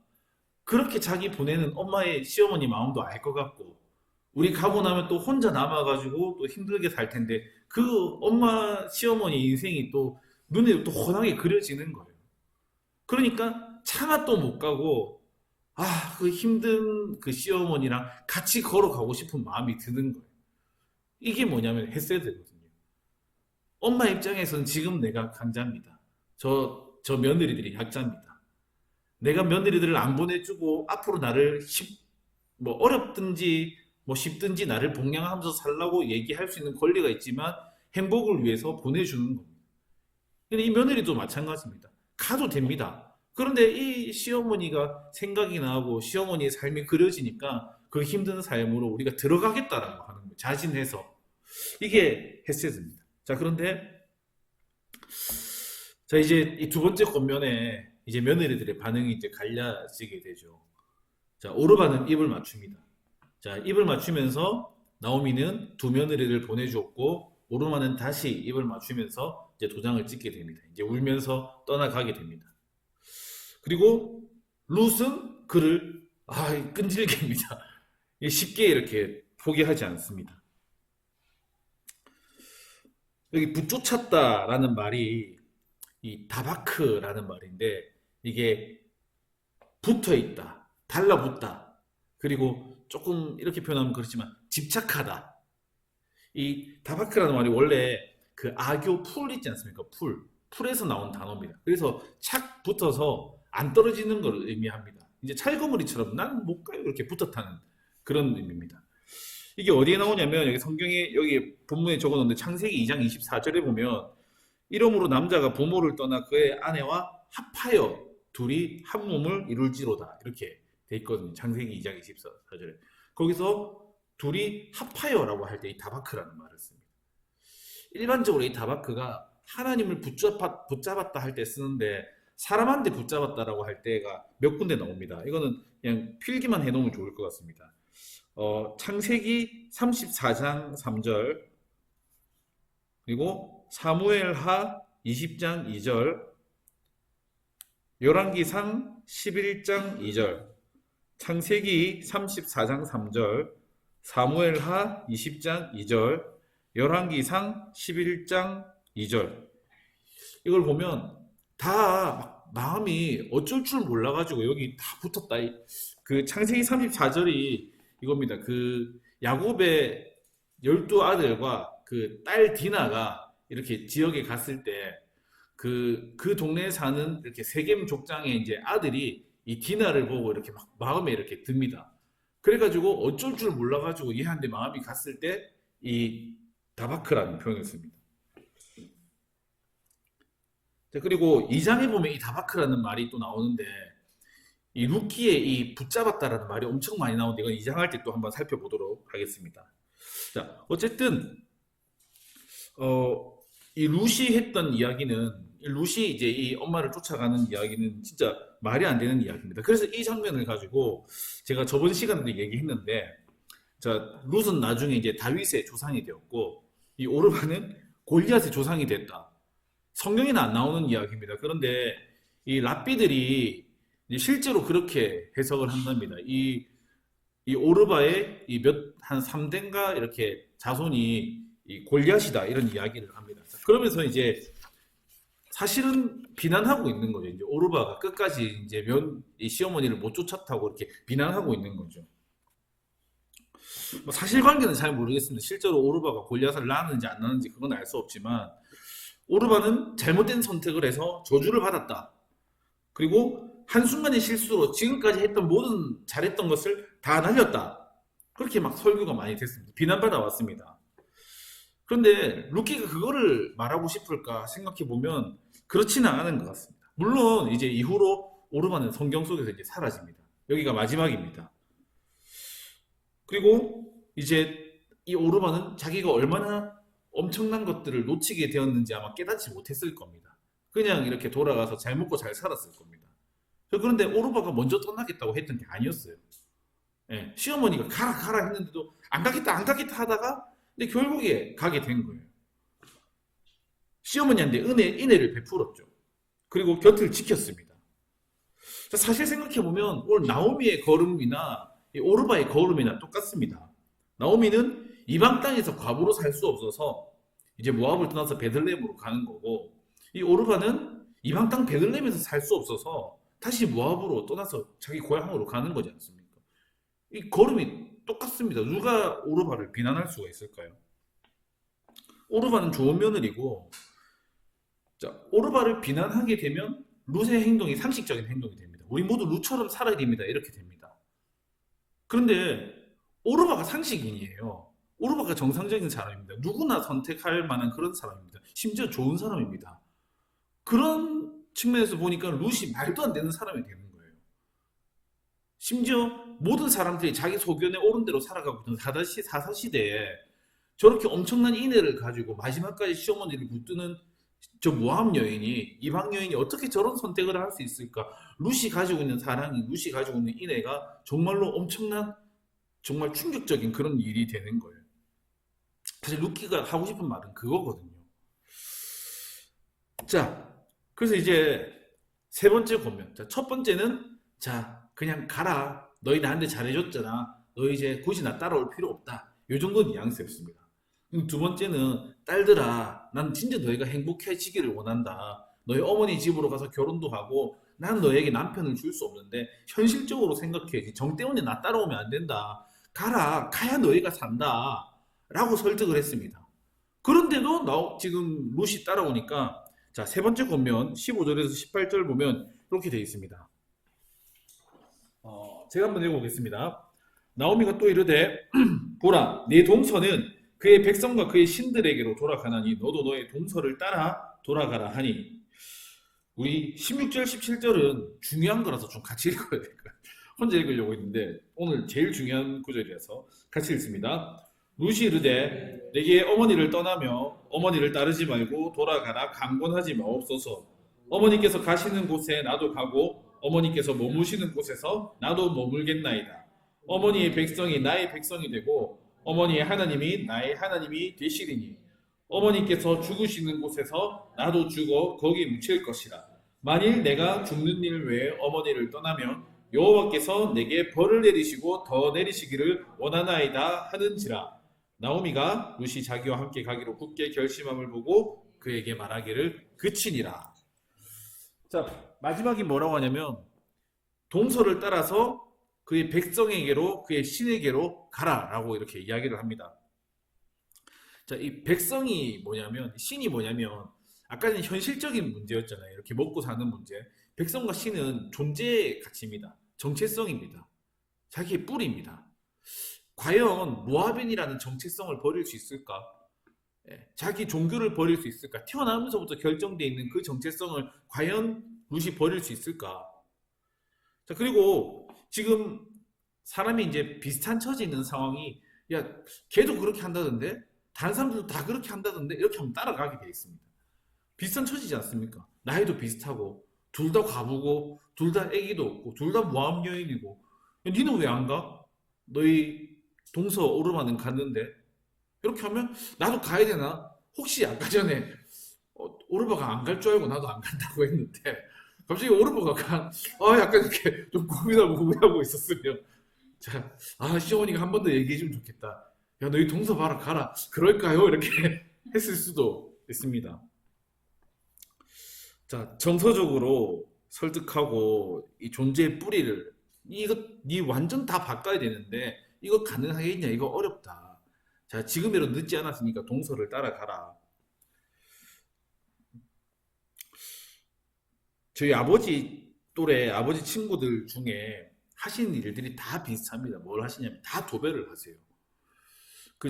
그렇게 자기 보내는 엄마의 시어머니 마음도 알 것 같고 우리 가고 나면 또 혼자 남아가지고 또 힘들게 살 텐데 그 엄마 시어머니 인생이 또 눈에 또 훤하게 그려지는 거예요. 그러니까 차가 또 못 가고 그 힘든 그 시어머니랑 같이 걸어가고 싶은 마음이 드는 거예요. 이게 뭐냐면 했어야 되거든요. 엄마 입장에서는 지금 내가 강자입니다. 저 며느리들이 약자입니다. 내가 며느리들을 안 보내주고 앞으로 나를 뭐 어렵든지 뭐 쉽든지 나를 봉양하면서 살라고 얘기할 수 있는 권리가 있지만 행복을 위해서 보내주는 겁니다. 근데 이 며느리도 마찬가지입니다. 가도 됩니다. 그런데 이 시어머니가 생각이 나고 시어머니의 삶이 그려지니까 그 힘든 삶으로 우리가 들어가겠다라고 하는 거예요. 자진해서. 이게 헤세드입니다. 자, 그런데 자, 이제 이 두 번째 권면에 이제 며느리들의 반응이 이제 갈라지게 되죠. 자, 오르반은 입을 맞춥니다. 자, 입을 맞추면서 나오미는 두 며느리를 보내주었고 오르반은 다시 입을 맞추면서 이제 도장을 찍게 됩니다. 이제 울면서 떠나가게 됩니다. 그리고 룻은 그를 끈질깁니다. 쉽게 이렇게 포기하지 않습니다. 여기 붙쫓았다라는 말이 이 다바크라는 말인데 이게 붙어 있다, 달라붙다, 그리고 조금 이렇게 표현하면 그렇지만 집착하다. 이 다바크라는 말이 원래 그 악교 풀 있지 않습니까? 풀에서 나온 단어입니다. 그래서 착 붙어서 안 떨어지는 걸 의미합니다. 이제 찰거머리처럼 난 못 가요 이렇게 붙었다는 그런 의미입니다. 이게 어디에 나오냐면 여기 성경에 여기 본문에 적어놓는데 창세기 2장 24절에 보면 이러므로 남자가 부모를 떠나 그의 아내와 합하여 둘이 한 몸을 이룰지로다 이렇게 돼 있거든요. 창세기 2장 24절에 거기서 둘이 합하여라고 할 때 이 다바크라는 말을 씁니다. 일반적으로 이 다바크가 하나님을 붙잡았다 할 때 쓰는데 사람한테 붙잡았다라고 할 때가 몇 군데 나옵니다. 이거는 그냥 필기만 해놓으면 좋을 것 같습니다. 창세기 34장 3절 그리고 사무엘하 20장 2절 열왕기상 11장 2절 창세기 34장 3절 사무엘하 20장 2절 열왕기상 11장 2절 이걸 보면 다 막 마음이 어쩔 줄 몰라가지고 여기 다 붙었다. 그 창세기 34절이 이겁니다. 그 야곱의 12아들과 그 딸 디나가 이렇게 지역에 갔을 때 그 동네에 사는 이렇게 세겜 족장의 이제 아들이 이 디나를 보고 이렇게 막 마음에 이렇게 듭니다. 그래가지고 어쩔 줄 몰라가지고 얘한테 마음이 갔을 때 이 다바크라는 표현을 씁니다. 그리고 2장에 보면 이 다바크라는 말이 또 나오는데 이 루키의 이 붙잡았다라는 말이 엄청 많이 나오는데 이건 2장 할 때 또 한번 살펴보도록 하겠습니다. 자, 어쨌든 이 룻이 했던 이야기는 룻이 이제 이 엄마를 쫓아가는 이야기는 진짜 말이 안 되는 이야기입니다. 그래서 이 장면을 가지고 제가 저번 시간에도 얘기했는데 자, 룻은 나중에 이제 다윗의 조상이 되었고 이 오르반은 골리앗의 조상이 됐다. 성경에는 안 나오는 이야기입니다. 그런데 이 랍비들이 실제로 그렇게 해석을 한답니다. 이 오르바의 한 3대인가 이렇게 자손이 이 골리앗이다 이런 이야기를 합니다. 그러면서 이제 사실은 비난하고 있는 거죠. 이제 오르바가 끝까지 이제 이 시어머니를 못 쫓았다고 이렇게 비난하고 있는 거죠. 뭐 사실관계는 잘 모르겠습니다. 실제로 오르바가 골리앗을 낳았는지 안 낳았는지 그건 알 수 없지만 오르바는 잘못된 선택을 해서 저주를 받았다. 그리고 한순간의 실수로 지금까지 했던 모든 잘했던 것을 다 날렸다. 그렇게 막 설교가 많이 됐습니다. 비난받아 왔습니다. 그런데 루키가 그거를 말하고 싶을까 생각해 보면 그렇지는 않은 것 같습니다. 물론 이제 이후로 오르바는 성경 속에서 이제 사라집니다. 여기가 마지막입니다. 그리고 이제 이 오르바는 자기가 얼마나 엄청난 것들을 놓치게 되었는지 아마 깨닫지 못했을 겁니다. 그냥 이렇게 돌아가서 잘 먹고 잘 살았을 겁니다. 그런데 오르바가 먼저 떠나겠다고 했던 게 아니었어요. 예, 시어머니가 가라 했는데도 안 가겠다 하다가 근데 결국에 가게 된 거예요. 시어머니한테 인애를 베풀었죠. 그리고 곁을 지켰습니다. 사실 생각해보면 오늘 나오미의 걸음이나 오르바의 걸음이나 똑같습니다. 나오미는 이방 땅에서 과부로 살 수 없어서 이제 모압을 떠나서 베들레헴으로 가는 거고, 이 오르바는 이방 땅 베들레헴에서 살 수 없어서 다시 모압으로 떠나서 자기 고향으로 가는 거지 않습니까? 이 걸음이 똑같습니다. 누가 오르바를 비난할 수가 있을까요? 오르바는 좋은 며느리고, 자, 오르바를 비난하게 되면 룻의 행동이 상식적인 행동이 됩니다. 우리 모두 룻처럼 살아야 됩니다. 이렇게 됩니다. 그런데 오르바가 상식인이에요. 오르바가 정상적인 사람입니다. 누구나 선택할 만한 그런 사람입니다. 심지어 좋은 사람입니다. 그런 측면에서 보니까 룻이 말도 안 되는 사람이 되는 거예요. 심지어 모든 사람들이 자기 소견에 옳은 대로 살아가고 있던 사사시대에 저렇게 엄청난 인애를 가지고 마지막까지 시어머니를 붙드는 저 모함 여인이, 이방 여인이 어떻게 저런 선택을 할 수 있을까? 룻이 가지고 있는 사랑이, 룻이 가지고 있는 인애가 정말로 엄청난, 정말 충격적인 그런 일이 되는 거예요. 사실 루키가 하고 싶은 말은 그거거든요. 자, 그래서 이제 세 번째 권면. 자, 첫 번째는, 자, 그냥 가라. 너희 나한테 잘해줬잖아. 너희 이제 굳이 나 따라올 필요 없다. 요 정도 뉘앙스였습니다. 두 번째는, 딸들아, 난 진짜 너희가 행복해지기를 원한다. 너희 어머니 집으로 가서 결혼도 하고, 난 너에게 남편을 줄 수 없는데, 현실적으로 생각해야지. 정 때문에 나 따라오면 안 된다. 가라. 가야 너희가 산다. 라고 설득을 했습니다. 그런데도 지금 룻이 따라오니까, 자, 세 번째 권면 15절에서 18절 보면 이렇게 되어 있습니다. 제가 한번 읽어보겠습니다. 나오미가 또 이르되 보라, 내 동서는 그의 백성과 그의 신들에게로 돌아가나니 너도 너의 동서를 따라 돌아가라 하니, 우리 16절 17절은 중요한 거라서 좀 같이 읽어야 될 거예요. 혼자 읽으려고 했는데 오늘 제일 중요한 구절이라서 같이 읽습니다. 룻이 이르되 내게 어머니를 떠나며 어머니를 따르지 말고 돌아가라 강권하지 마옵소서. 어머니께서 가시는 곳에 나도 가고 어머니께서 머무시는 곳에서 나도 머물겠나이다. 어머니의 백성이 나의 백성이 되고 어머니의 하나님이 나의 하나님이 되시리니 어머니께서 죽으시는 곳에서 나도 죽어 거기 묻힐 것이라. 만일 내가 죽는 일 외에 어머니를 떠나면 여호와께서 내게 벌을 내리시고 더 내리시기를 원하나이다 하는지라. 나오미가 룻이 자기와 함께 가기로 굳게 결심함을 보고 그에게 말하기를 그치니라. 자, 마지막이 뭐라고 하냐면 동서를 따라서 그의 백성에게로, 그의 신에게로 가라라고 이렇게 이야기를 합니다. 자, 이 백성이 뭐냐면, 신이 뭐냐면, 아까는 현실적인 문제였잖아요. 이렇게 먹고 사는 문제. 백성과 신은 존재의 가치입니다. 정체성입니다. 자기의 뿌리입니다. 과연 모압인이라는 정체성을 버릴 수 있을까? 자기 종교를 버릴 수 있을까? 태어나면서부터 결정되어 있는 그 정체성을 과연 룻이 버릴 수 있을까? 자, 그리고 지금 사람이 이제 비슷한 처지에 있는 상황이, 야, 걔도 그렇게 한다던데? 다른 사람들도 다 그렇게 한다던데? 이렇게 하면 따라가게 되어 있습니다. 비슷한 처지지 않습니까? 나이도 비슷하고, 둘 다 과부고, 둘 다 애기도 없고, 둘 다 모함 여인이고, 야, 니는 왜 안 가? 너희 동서 오르마는 갔는데? 이렇게 하면 나도 가야 되나? 혹시 아까 전에 오르바가 안 갈 줄 알고 나도 안 간다고 했는데 갑자기 오르바가 약간 이렇게 좀 고민하고 있었으면, 자, 시어머니가 한 번 더 얘기해주면 좋겠다. 야, 너희 동서 봐라, 가라. 그럴까요? 이렇게 했을 수도 있습니다. 자, 정서적으로 설득하고 이 존재의 뿌리를, 니 완전 다 바꿔야 되는데 이거 가능하겠냐? 이거 어렵다. 자, 지금이라도 늦지 않았으니까 동서를 따라가라. 저희 아버지 또래, 아버지 친구들 중에 하시는 일들이 다 비슷합니다. 뭘 하시냐면 다 도배를 하세요.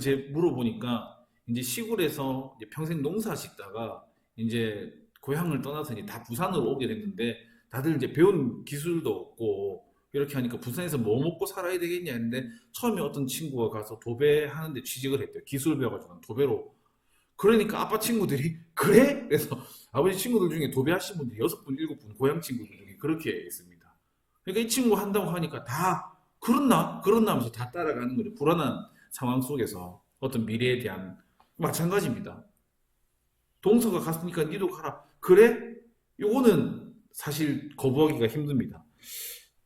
제 물어보니까 이제 시골에서 이제 평생 농사 짓다가 이제 고향을 떠나서 이제 다 부산으로 오게 됐는데 다들 이제 배운 기술도 없고 이렇게 하니까 부산에서 뭐 먹고 살아야 되겠냐 했는데 처음에 어떤 친구가 가서 도배하는데 취직을 했대요. 기술 배워가지고 도배로. 그러니까 아빠 친구들이 그래? 그래서 아버지 친구들 중에 도배하신 분들이 6분, 7분 고향 친구들 중에 그렇게 있습니다. 그러니까 이 친구 한다고 하니까 다 그렇나? 그렇나 하면서 다 따라가는 거죠. 불안한 상황 속에서 어떤 미래에 대한, 마찬가지입니다. 동서가 갔으니까 니도 가라. 그래? 요거는 사실 거부하기가 힘듭니다.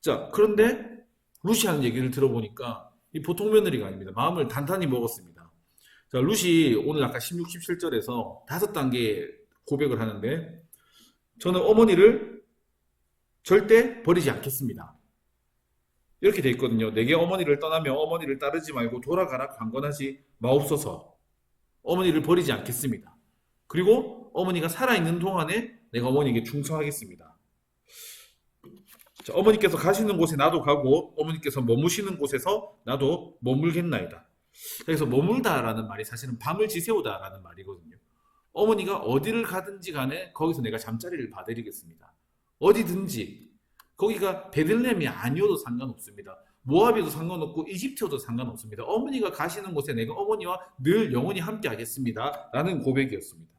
자, 그런데 룻이 하는 얘기를 들어보니까 이 보통 며느리가 아닙니다. 마음을 단단히 먹었습니다. 자, 룻이 오늘 아까 16, 17절에서 5단계 고백을 하는데 저는 어머니를 절대 버리지 않겠습니다. 이렇게 돼 있거든요. 내게 어머니를 떠나며 어머니를 따르지 말고 돌아가라 강권하지 마옵소서. 어머니를 버리지 않겠습니다. 그리고 어머니가 살아있는 동안에 내가 어머니에게 충성하겠습니다. 자, 어머니께서 가시는 곳에 나도 가고 어머니께서 머무시는 곳에서 나도 머물겠나이다. 그래서 머물다라는 말이 사실은 밤을 지새우다라는 말이거든요. 어머니가 어디를 가든지 간에 거기서 내가 잠자리를 봐드리겠습니다. 어디든지. 거기가 베들레헴이 아니어도 상관없습니다. 모압에도 상관없고 이집트여도 상관없습니다. 어머니가 가시는 곳에 내가 어머니와 늘 영원히 함께 하겠습니다. 라는 고백이었습니다.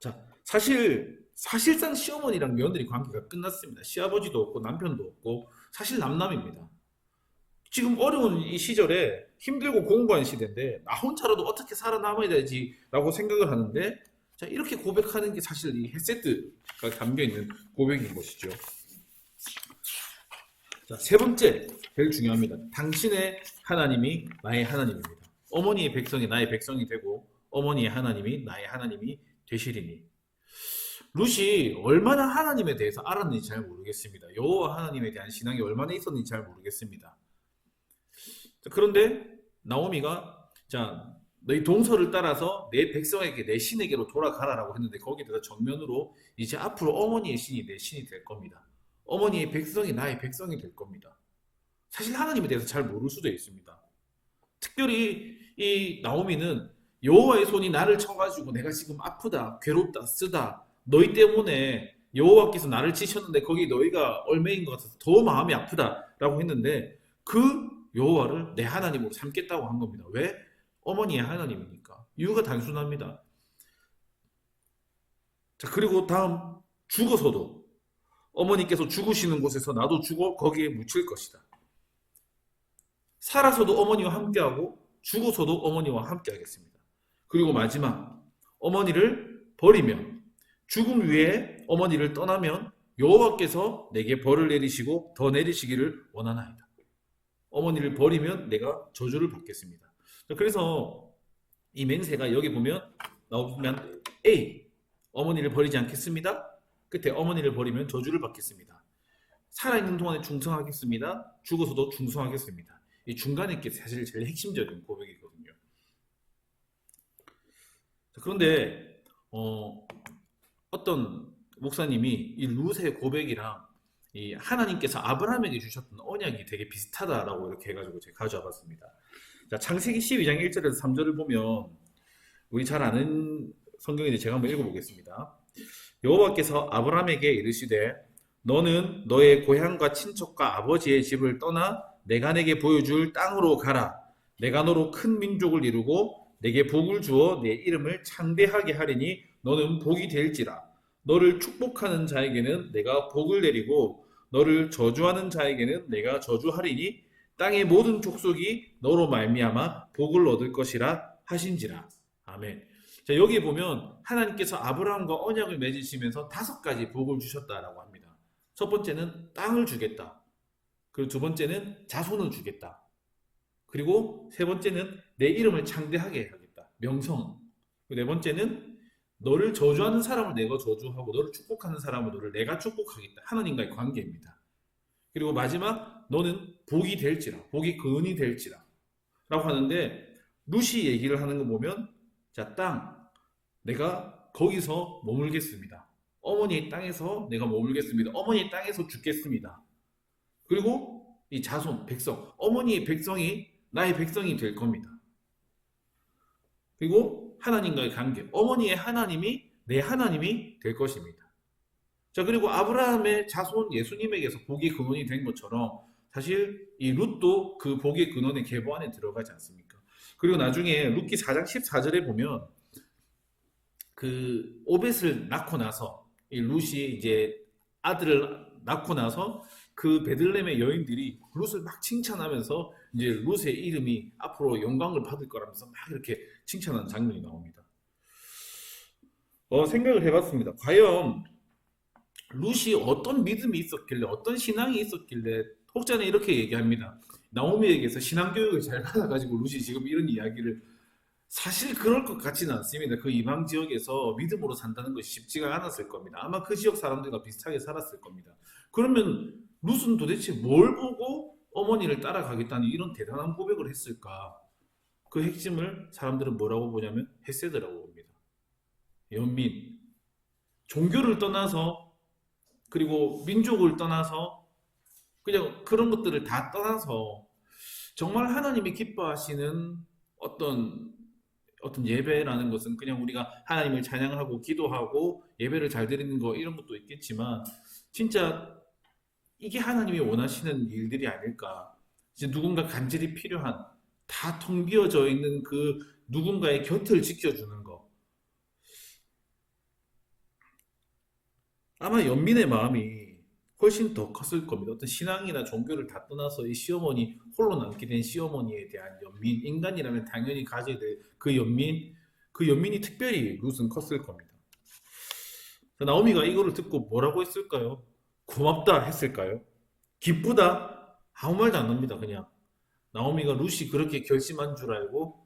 자, 사실상 시어머니랑 며느리 관계가 끝났습니다. 시아버지도 없고 남편도 없고 사실 남남입니다. 지금 어려운 이 시절에 힘들고 공부한 시대인데 나 혼자라도 어떻게 살아남아야 되지 라고 생각을 하는데 자, 이렇게 고백하는 게 사실 이 헤세드가 담겨있는 고백인 것이죠. 자, 세 번째, 제일 중요합니다. 당신의 하나님이 나의 하나님입니다. 어머니의 백성이 나의 백성이 되고 어머니의 하나님이 나의 하나님이 되시리니. 룻이 얼마나 하나님에 대해서 알았는지 잘 모르겠습니다. 여호와 하나님에 대한 신앙이 얼마나 있었는지 잘 모르겠습니다. 자, 그런데 나오미가 자, 너희 동서를 따라서 내 백성에게 내 신에게로 돌아가라라고 했는데 거기에 대해서 정면으로 이제 앞으로 어머니의 신이 내 신이 될 겁니다. 어머니의 백성이 나의 백성이 될 겁니다. 사실 하나님에 대해서 잘 모를 수도 있습니다. 특별히 이 나오미는 여호와의 손이 나를 쳐가지고 내가 지금 아프다, 괴롭다, 쓰다 너희 때문에 여호와께서 나를 치셨는데 거기 너희가 얼매인 것 같아서 더 마음이 아프다라고 했는데 그 여호와를 내 하나님으로 삼겠다고 한 겁니다. 왜? 어머니의 하나님이니까. 이유가 단순합니다. 자, 그리고 다음 죽어서도 어머니께서 죽으시는 곳에서 나도 죽어 거기에 묻힐 것이다. 살아서도 어머니와 함께하고 죽어서도 어머니와 함께하겠습니다. 그리고 마지막 어머니를 버리면 죽음 위에 어머니를 떠나면 여호와께서 내게 벌을 내리시고 더 내리시기를 원하나이다. 어머니를 버리면 내가 저주를 받겠습니다. 그래서 이 맹세가 여기 보면 나오면 A 어머니를 버리지 않겠습니다. 끝에 어머니를 버리면 저주를 받겠습니다. 살아있는 동안에 충성하겠습니다. 죽어서도 충성하겠습니다. 이 중간에 게 사실 제일 핵심적인 고백이거든요. 그런데 어떤 목사님이 이 룻의 고백이랑 이 하나님께서 아브라함에게 주셨던 언약이 되게 비슷하다라고 이렇게 해가지고 제가 가져와 봤습니다. 자, 창세기 12장 1절에서 3절을 보면 우리 잘 아는 성경인데 제가 한번 읽어보겠습니다. 여호와께서 아브라함에게 이르시되 너는 너의 고향과 친척과 아버지의 집을 떠나 내가 내게 보여줄 땅으로 가라. 내가 너로 큰 민족을 이루고 내게 복을 주어 내 이름을 창대하게 하리니 너는 복이 될지라. 너를 축복하는 자에게는 내가 복을 내리고 너를 저주하는 자에게는 내가 저주하리니 땅의 모든 족속이 너로 말미암아 복을 얻을 것이라 하신지라. 아멘. 자, 여기 보면 하나님께서 아브라함과 언약을 맺으시면서 5가지 복을 주셨다라고 합니다. 첫 번째는 땅을 주겠다. 그리고 두 번째는 자손을 주겠다. 그리고 세 번째는 내 이름을 창대하게 하겠다. 명성. 네 번째는 너를 저주하는 사람을 내가 저주하고 너를 축복하는 사람을 너를 내가 축복하겠다. 하나님과의 관계입니다. 그리고 마지막 너는 복이 될지라. 복이 근이 될지라. 라고 하는데 룻이 얘기를 하는 거 보면 자, 땅. 내가 거기서 머물겠습니다. 어머니의 땅에서 내가 머물겠습니다. 어머니의 땅에서 죽겠습니다. 그리고 이 자손, 백성. 어머니의 백성이 나의 백성이 될 겁니다. 그리고 하나님과의 관계. 어머니의 하나님이 내 하나님이 될 것입니다. 자, 그리고 아브라함의 자손 예수님에게서 복의 근원이 된 것처럼 사실 이 룻도 그 복의 근원의 계보 안에 들어가지 않습니까? 그리고 나중에 룻기 4장 14절에 보면 그 오벳을 낳고 나서 이 룻이 이제 아들을 낳고 나서 그 베들레헴의 여인들이 룻을 막 칭찬하면서 이제 룻의 이름이 앞으로 영광을 받을 거라면서 막 이렇게 칭찬하는 장면이 나옵니다. 생각을 해봤습니다. 과연 룻이 어떤 믿음이 있었길래 어떤 신앙이 있었길래 혹자는 이렇게 얘기합니다. 나오미에게서 신앙교육을 잘 받아가지고 루시 지금 이런 이야기를 사실 그럴 것 같지는 않습니다. 그 이방 지역에서 믿음으로 산다는 것이 쉽지가 않았을 겁니다. 아마 그 지역 사람들과 비슷하게 살았을 겁니다. 그러면 룻은 도대체 뭘 보고 어머니를 따라가겠다는 이런 대단한 고백을 했을까? 그 핵심을 사람들은 뭐라고 보냐면 헤세드라고 봅니다. 연민, 종교를 떠나서 그리고 민족을 떠나서 그냥 그런 것들을 다 떠나서 정말 하나님이 기뻐하시는 어떤 예배라는 것은 그냥 우리가 하나님을 찬양하고 기도하고 예배를 잘 드리는 거 이런 것도 있겠지만 진짜 이게 하나님이 원하시는 일들이 아닐까. 이제 누군가 간절히 필요한 다 텅 비어져 있는 그 누군가의 곁을 지켜주는 거. 아마 연민의 마음이 훨씬 더 컸을 겁니다. 어떤 신앙이나 종교를 다 떠나서 이 시어머니, 홀로 남게 된 시어머니에 대한 연민, 인간이라면 당연히 가져야 될 그 연민이 특별히 룻은 컸을 겁니다. 나오미가 이거를 듣고 뭐라고 했을까요? 고맙다 했을까요? 기쁘다? 아무 말도 안 합니다, 그냥. 나오미가 룻이 그렇게 결심한 줄 알고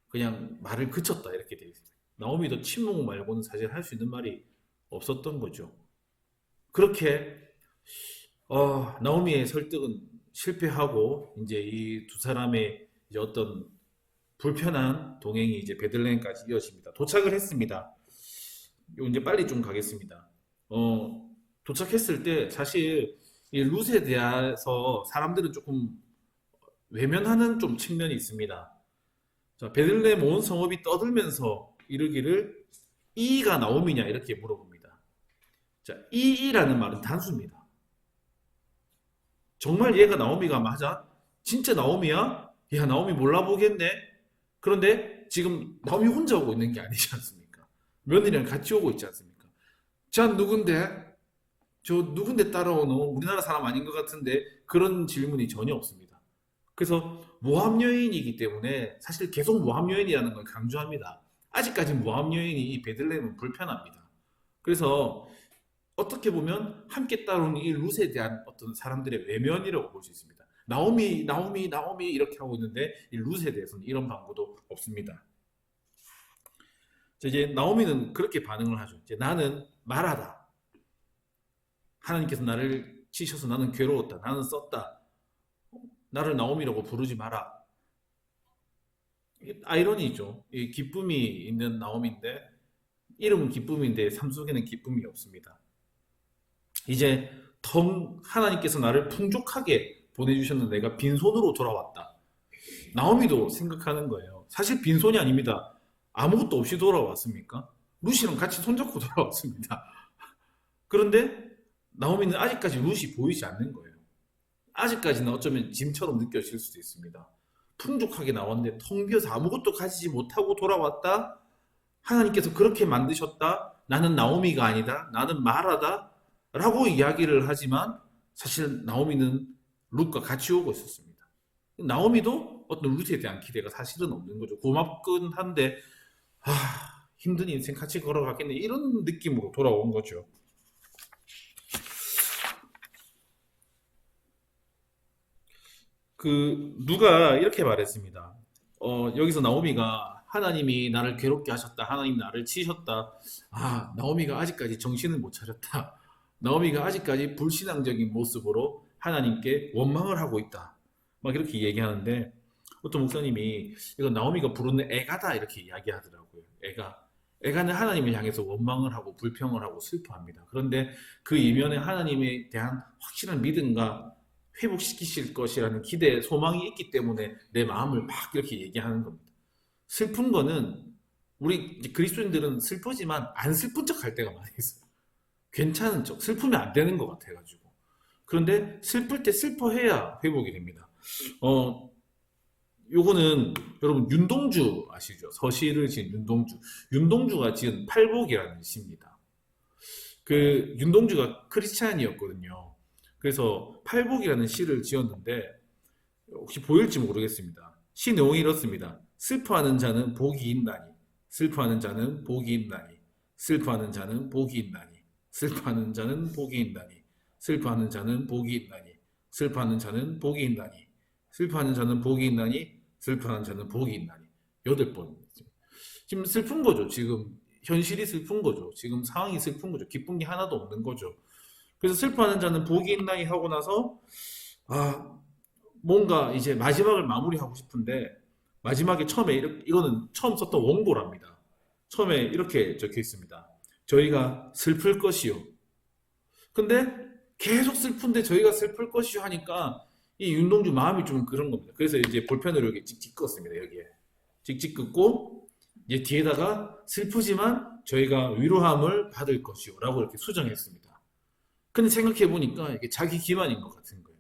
그냥 말을 그쳤다, 이렇게 돼 있어요. 나오미도 침묵 말고는 사실 할 수 있는 말이 없었던 거죠. 그렇게 나오미의 설득은 실패하고 이제 이 두 사람의 이제 어떤 불편한 동행이 이제 베들레헴까지 이어집니다. 도착을 했습니다. 이제 빨리 좀 가겠습니다. 도착했을 때 사실 이 룻에 대해서 사람들은 조금 외면하는 좀 측면이 있습니다. 자, 베들레헴 온 성읍이 떠들면서 이르기를 이가 나오미냐 이렇게 물어봅니다. 자, 이라는 말은 단수입니다. 정말 얘가 나오미가 맞아? 진짜 나오미야? 야, 나오미 몰라보겠네? 그런데 지금 나오미 혼자 오고 있는 게 아니지 않습니까? 며느리랑 같이 오고 있지 않습니까? 자, 누군데? 저 누군데 따라오노? 우리나라 사람 아닌 것 같은데 그런 질문이 전혀 없습니다. 그래서 모함 여인이기 때문에 사실 계속 모함 여인이라는 걸 강조합니다. 아직까지 모함 여인이 이 베들레헴은 불편합니다. 그래서 어떻게 보면 함께 따라온 이 룻에 대한 어떤 사람들의 외면이라고 볼 수 있습니다. 나오미, 나오미, 나오미 이렇게 하고 있는데 이 룻에 대해서는 이런 방구도 없습니다. 이제 나오미는 그렇게 반응을 하죠. 이제 나는 말하다. 하나님께서 나를 치셔서 나는 괴로웠다. 나는 썼다. 나를 나오미라고 부르지 마라. 아이러니죠. 이 기쁨이 있는 나오미인데 이름은 기쁨인데 삶 속에는 기쁨이 없습니다. 이제 하나님께서 나를 풍족하게 보내주셨는데 내가 빈손으로 돌아왔다. 나오미도 생각하는 거예요. 사실 빈손이 아닙니다. 아무것도 없이 돌아왔습니까? 룻이랑 같이 손잡고 돌아왔습니다. 그런데 나오미는 아직까지 룻이 보이지 않는 거예요. 아직까지는 어쩌면 짐처럼 느껴질 수도 있습니다. 풍족하게 나왔는데 텅 비어서 아무것도 가지지 못하고 돌아왔다? 하나님께서 그렇게 만드셨다? 나는 나오미가 아니다? 나는 마라다? 라고 이야기를 하지만 사실 나오미는 룻과 같이 오고 있었습니다. 나오미도 어떤 룻에 대한 기대가 사실은 없는 거죠. 고맙긴 한데 힘든 인생 같이 걸어가겠네 이런 느낌으로 돌아온 거죠. 누가 이렇게 말했습니다. 여기서 나오미가 하나님이 나를 괴롭게 하셨다. 하나님 나를 치셨다. 나오미가 아직까지 정신을 못 차렸다. 나오미가 아직까지 불신앙적인 모습으로 하나님께 원망을 하고 있다. 막 이렇게 얘기하는데 어떤 목사님이 이거 나오미가 부르는 애가다 이렇게 이야기하더라고요. 애가는 하나님을 향해서 원망을 하고 불평을 하고 슬퍼합니다. 그런데 그 이면에 하나님에 대한 확실한 믿음과 회복시키실 것이라는 기대, 소망이 있기 때문에 내 마음을 막 이렇게 얘기하는 겁니다. 슬픈 거는 우리 그리스도인들은 슬프지만 안 슬픈 척 할 때가 많이 있어요. 괜찮은 척, 슬프면 안 되는 것 같아가지고. 그런데 슬플 때 슬퍼해야 회복이 됩니다. 요거는 여러분 윤동주 아시죠? 서시를 지은 윤동주. 윤동주가 지은 팔복이라는 시입니다. 그 윤동주가 크리스찬이었거든요. 그래서 팔복이라는 시를 지었는데 혹시 보일지 모르겠습니다. 시 내용이 이렇습니다. 슬퍼하는 자는 복이 있나니, 슬퍼하는 자는 복이 있나니, 슬퍼하는 자는 복이 있나니, 슬퍼하는 자는 복이 있나니, 슬퍼하는 자는 복이 있나니, 슬퍼하는 자는 복이 있나니, 슬퍼하는 자는 복이 있나니 슬퍼하는 자는 복이 있나니 8번. 지금 슬픈 거죠. 지금 현실이 슬픈 거죠. 지금 상황이 슬픈 거죠. 기쁜 게 하나도 없는 거죠. 그래서 슬퍼하는 자는 복이 있나니 하고 나서 아 뭔가 이제 마지막을 마무리하고 싶은데 마지막에 처음에 이거는 처음 썼던 원고랍니다. 처음에 이렇게 적혀 있습니다. 저희가 슬플 것이요. 근데 계속 슬픈데 저희가 슬플 것이요 하니까 이 윤동주 마음이 좀 그런 겁니다. 그래서 이제 볼펜으로 여기 찍찍 껐습니다. 여기에 찍찍 긋고 이제 뒤에다가 슬프지만 저희가 위로함을 받을 것이요 라고 이렇게 수정했습니다. 근데 생각해 보니까 이게 자기 기만인 것 같은 거예요.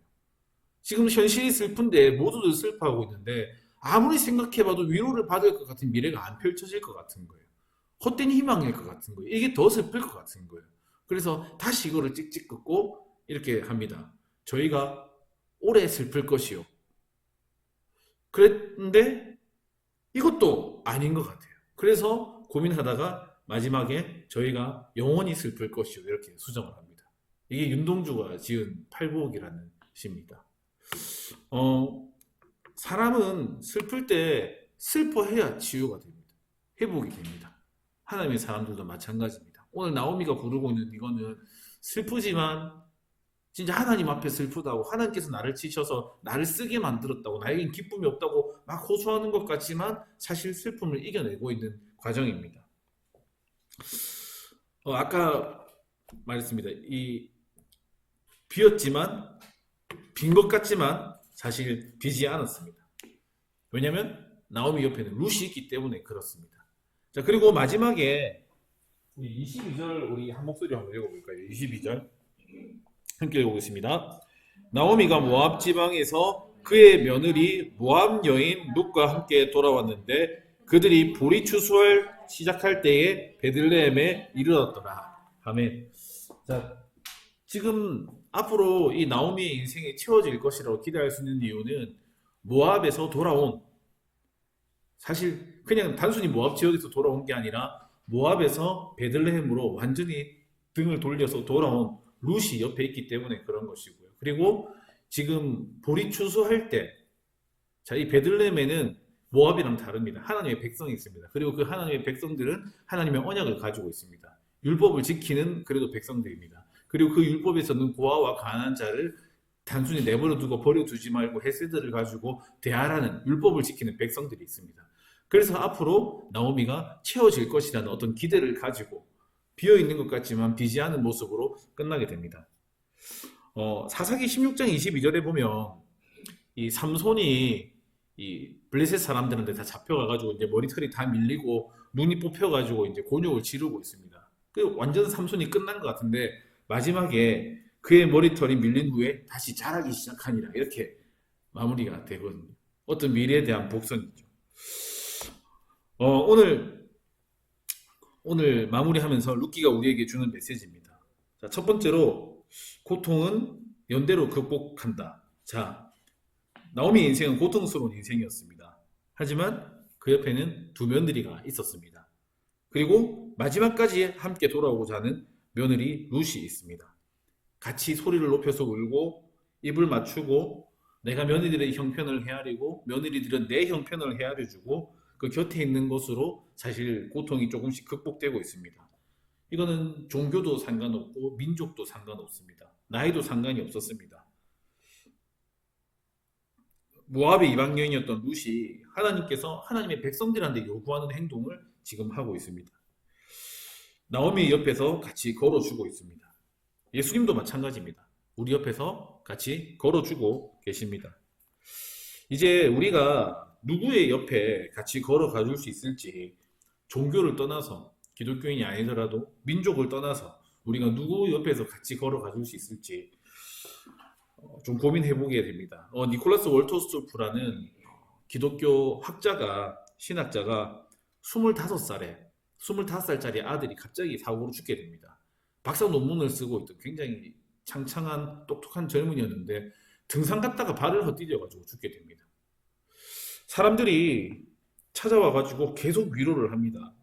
지금 현실이 슬픈데 모두들 슬퍼하고 있는데 아무리 생각해봐도 위로를 받을 것 같은 미래가 안 펼쳐질 것 같은 거예요. 헛된 희망일 것 같은 거예요. 이게 더 슬플 것 같은 거예요. 그래서 다시 이거를 찍찍 긋고 이렇게 합니다. 저희가 오래 슬플 것이요. 그랬는데 이것도 아닌 것 같아요. 그래서 고민하다가 마지막에 저희가 영원히 슬플 것이요. 이렇게 수정을 합니다. 이게 윤동주가 지은 팔보기라는 시입니다. 사람은 슬플 때 슬퍼해야 치유가 됩니다. 회복이 됩니다. 하나님의 사람들도 마찬가지입니다. 오늘 나오미가 부르고 있는 이거는 슬프지만 진짜 하나님 앞에 슬프다고 하나님께서 나를 치셔서 나를 쓰게 만들었다고 나에겐 기쁨이 없다고 막 호소하는 것 같지만 사실 슬픔을 이겨내고 있는 과정입니다. 아까 말했습니다. 이 비었지만 빈 것 같지만 사실 비지 않았습니다. 왜냐하면 나오미 옆에는 룻이 있기 때문에 그렇습니다. 자, 그리고 마지막에 우리 22절 우리 한 목소리 한번 읽어볼까요? 22절 함께 읽어보겠습니다. 나오미가 모압 지방에서 그의 며느리 모압 여인 룻과 함께 돌아왔는데 그들이 보리 추수를 시작할 때에 베들레헴에 이르렀더라. 아멘. 자, 지금 앞으로 이 나오미의 인생이 채워질 것이라고 기대할 수 있는 이유는 모압에서 돌아온, 사실 그냥 단순히 모압 지역에서 돌아온 게 아니라 모압에서 베들레헴으로 완전히 등을 돌려서 돌아온 룻이 옆에 있기 때문에 그런 것이고요. 그리고 지금 보리 추수할 때, 자, 이 베들레헴에는 모압이랑 다릅니다. 하나님의 백성이 있습니다. 그리고 그 하나님의 백성들은 하나님의 언약을 가지고 있습니다. 율법을 지키는 그래도 백성들입니다. 그리고 그 율법에서는 고아와 가난한 자를 단순히 내버려 두고 버려두지 말고 헤세드를 가지고 대하라는 율법을 지키는 백성들이 있습니다. 그래서 앞으로 나오미가 채워질 것이라는 어떤 기대를 가지고 비어있는 것 같지만 비지 않은 모습으로 끝나게 됩니다. 사사기 16장 22절에 보면 이 삼손이 이 블레셋 사람들한테 다 잡혀가가지고 이제 머리털이 다 밀리고 눈이 뽑혀가지고 이제 곤욕을 지르고 있습니다. 그 완전 삼손이 끝난 것 같은데 마지막에 그의 머리털이 밀린 후에 다시 자라기 시작하니라 이렇게 마무리가 되거든요. 어떤 미래에 대한 복선이죠. 오늘 마무리하면서 룻기가 우리에게 주는 메시지입니다. 자, 첫 번째로 고통은 연대로 극복한다. 자, 나오미의 인생은 고통스러운 인생이었습니다. 하지만 그 옆에는 두 며느리가 있었습니다. 그리고 마지막까지 함께 돌아오고자 하는 며느리 룻이 있습니다. 같이 소리를 높여서 울고 입을 맞추고 내가 며느리들의 형편을 헤아리고 며느리들은 내 형편을 헤아려주고 그 곁에 있는 것으로 사실 고통이 조금씩 극복되고 있습니다. 이거는 종교도 상관없고 민족도 상관없습니다. 나이도 상관이 없었습니다. 모압의 이방 여인이었던 룻이 하나님께서 하나님의 백성들한테 요구하는 행동을 지금 하고 있습니다. 나오미 옆에서 같이 걸어주고 있습니다. 예수님도 마찬가지입니다. 우리 옆에서 같이 걸어주고 계십니다. 이제 우리가 누구의 옆에 같이 걸어가 줄 수 있을지 종교를 떠나서 기독교인이 아니더라도 민족을 떠나서 우리가 누구 옆에서 같이 걸어가 줄 수 있을지 좀 고민해 보게 됩니다. 니콜라스 월터스토프라는 기독교 신학자가 25살짜리 아들이 갑자기 사고로 죽게 됩니다. 박사 논문을 쓰고 있던 굉장히 창창한 똑똑한 젊은이였는데 등산 갔다가 발을 헛디뎌가지고 죽게 됩니다. 사람들이 찾아와가지고 계속 위로를 합니다.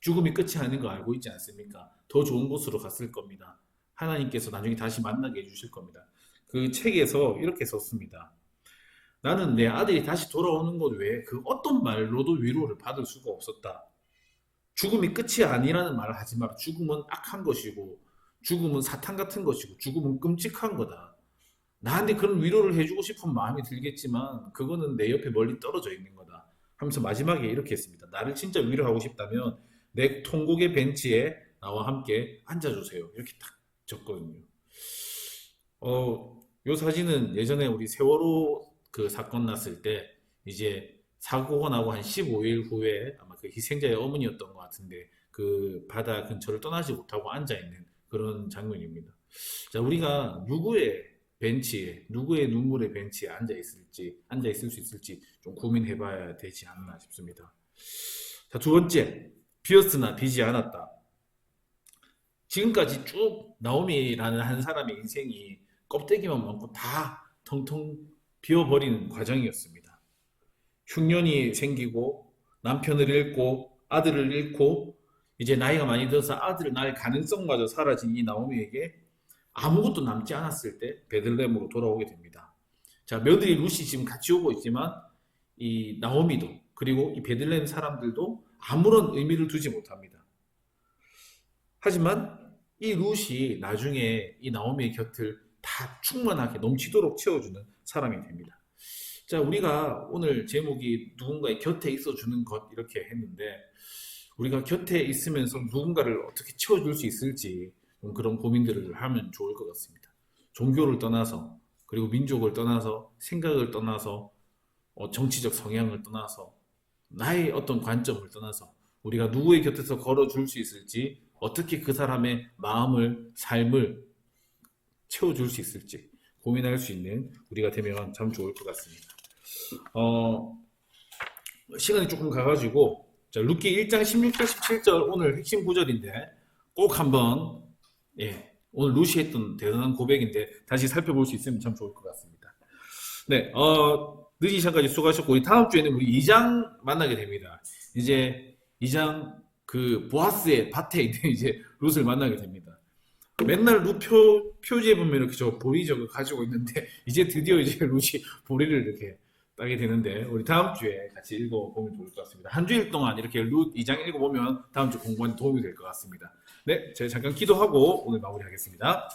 죽음이 끝이 아닌 거 알고 있지 않습니까? 더 좋은 곳으로 갔을 겁니다. 하나님께서 나중에 다시 만나게 해주실 겁니다. 그 책에서 이렇게 썼습니다. 나는 내 아들이 다시 돌아오는 것 외에 그 어떤 말로도 위로를 받을 수가 없었다. 죽음이 끝이 아니라는 말을 하지 마라. 죽음은 악한 것이고, 죽음은 사탄 같은 것이고, 죽음은 끔찍한 거다. 나한테 그런 위로를 해주고 싶은 마음이 들겠지만, 그거는 내 옆에 멀리 떨어져 있는 거다. 하면서 마지막에 이렇게 했습니다. 나를 진짜 위로하고 싶다면, 내 통곡의 벤치에 나와 함께 앉아주세요. 이렇게 딱 적거든요. 요 사진은 예전에 우리 세월호 그 사건 났을 때 이제 사고가 나고 한 15일 후에 아마 그 희생자의 어머니였던 것 같은데 그 바다 근처를 떠나지 못하고 앉아 있는 그런 장면입니다. 자, 우리가 누구의 벤치에, 누구의 눈물의 벤치에 앉아 있을지, 앉아 있을 수 있을지 좀 고민해 봐야 되지 않나 싶습니다. 자, 두 번째, 비었으나 비지 않았다. 지금까지 쭉 나오미라는 한 사람의 인생이 껍데기만 먹고 다 텅텅 비어버리는 과정이었습니다. 흉년이 생기고 남편을 잃고 아들을 잃고 이제 나이가 많이 들어서 아들을 낳을 가능성마저 사라진 이 나오미에게 아무것도 남지 않았을 때 베들레헴으로 돌아오게 됩니다. 자, 며느리 루시 지금 같이 오고 있지만 이 나오미도 그리고 이 베들레헴 사람들도 아무런 의미를 두지 못합니다. 하지만 이 룻이 나중에 이 나오미의 곁을 다 충만하게 넘치도록 채워주는 사람이 됩니다. 자, 우리가 오늘 제목이 누군가의 곁에 있어주는 것 이렇게 했는데 우리가 곁에 있으면서 누군가를 어떻게 채워줄 수 있을지 좀 그런 고민들을 하면 좋을 것 같습니다. 종교를 떠나서 그리고 민족을 떠나서 생각을 떠나서 정치적 성향을 떠나서 나의 어떤 관점을 떠나서 우리가 누구의 곁에서 걸어줄 수 있을지 어떻게 그 사람의 마음을 삶을 채워줄 수 있을지 고민할 수 있는 우리가 되면 참 좋을 것 같습니다. 시간이 조금 가가지고 자, 룻기 1장 16절 17절 오늘 핵심 구절인데 꼭 한번 오늘 룻이 했던 대단한 고백인데 다시 살펴볼 수 있으면 참 좋을 것 같습니다. 네, 늦은 시간까지 수고하셨고 우리 다음 주에는 우리 2장 만나게 됩니다. 이제 2장 그 보아스의 밭에 있는 이제 룻을 만나게 됩니다. 맨날 룻 표지에 보면 이렇게 저 보리 저거 가지고 있는데 이제 드디어 이제 룻이 보리를 이렇게 따게 되는데 우리 다음 주에 같이 읽어보면 좋을 것 같습니다. 한 주일 동안 이렇게 룻 2장 읽어보면 다음 주 공부하는 도움이 될 것 같습니다. 네, 제가 잠깐 기도하고 오늘 마무리하겠습니다.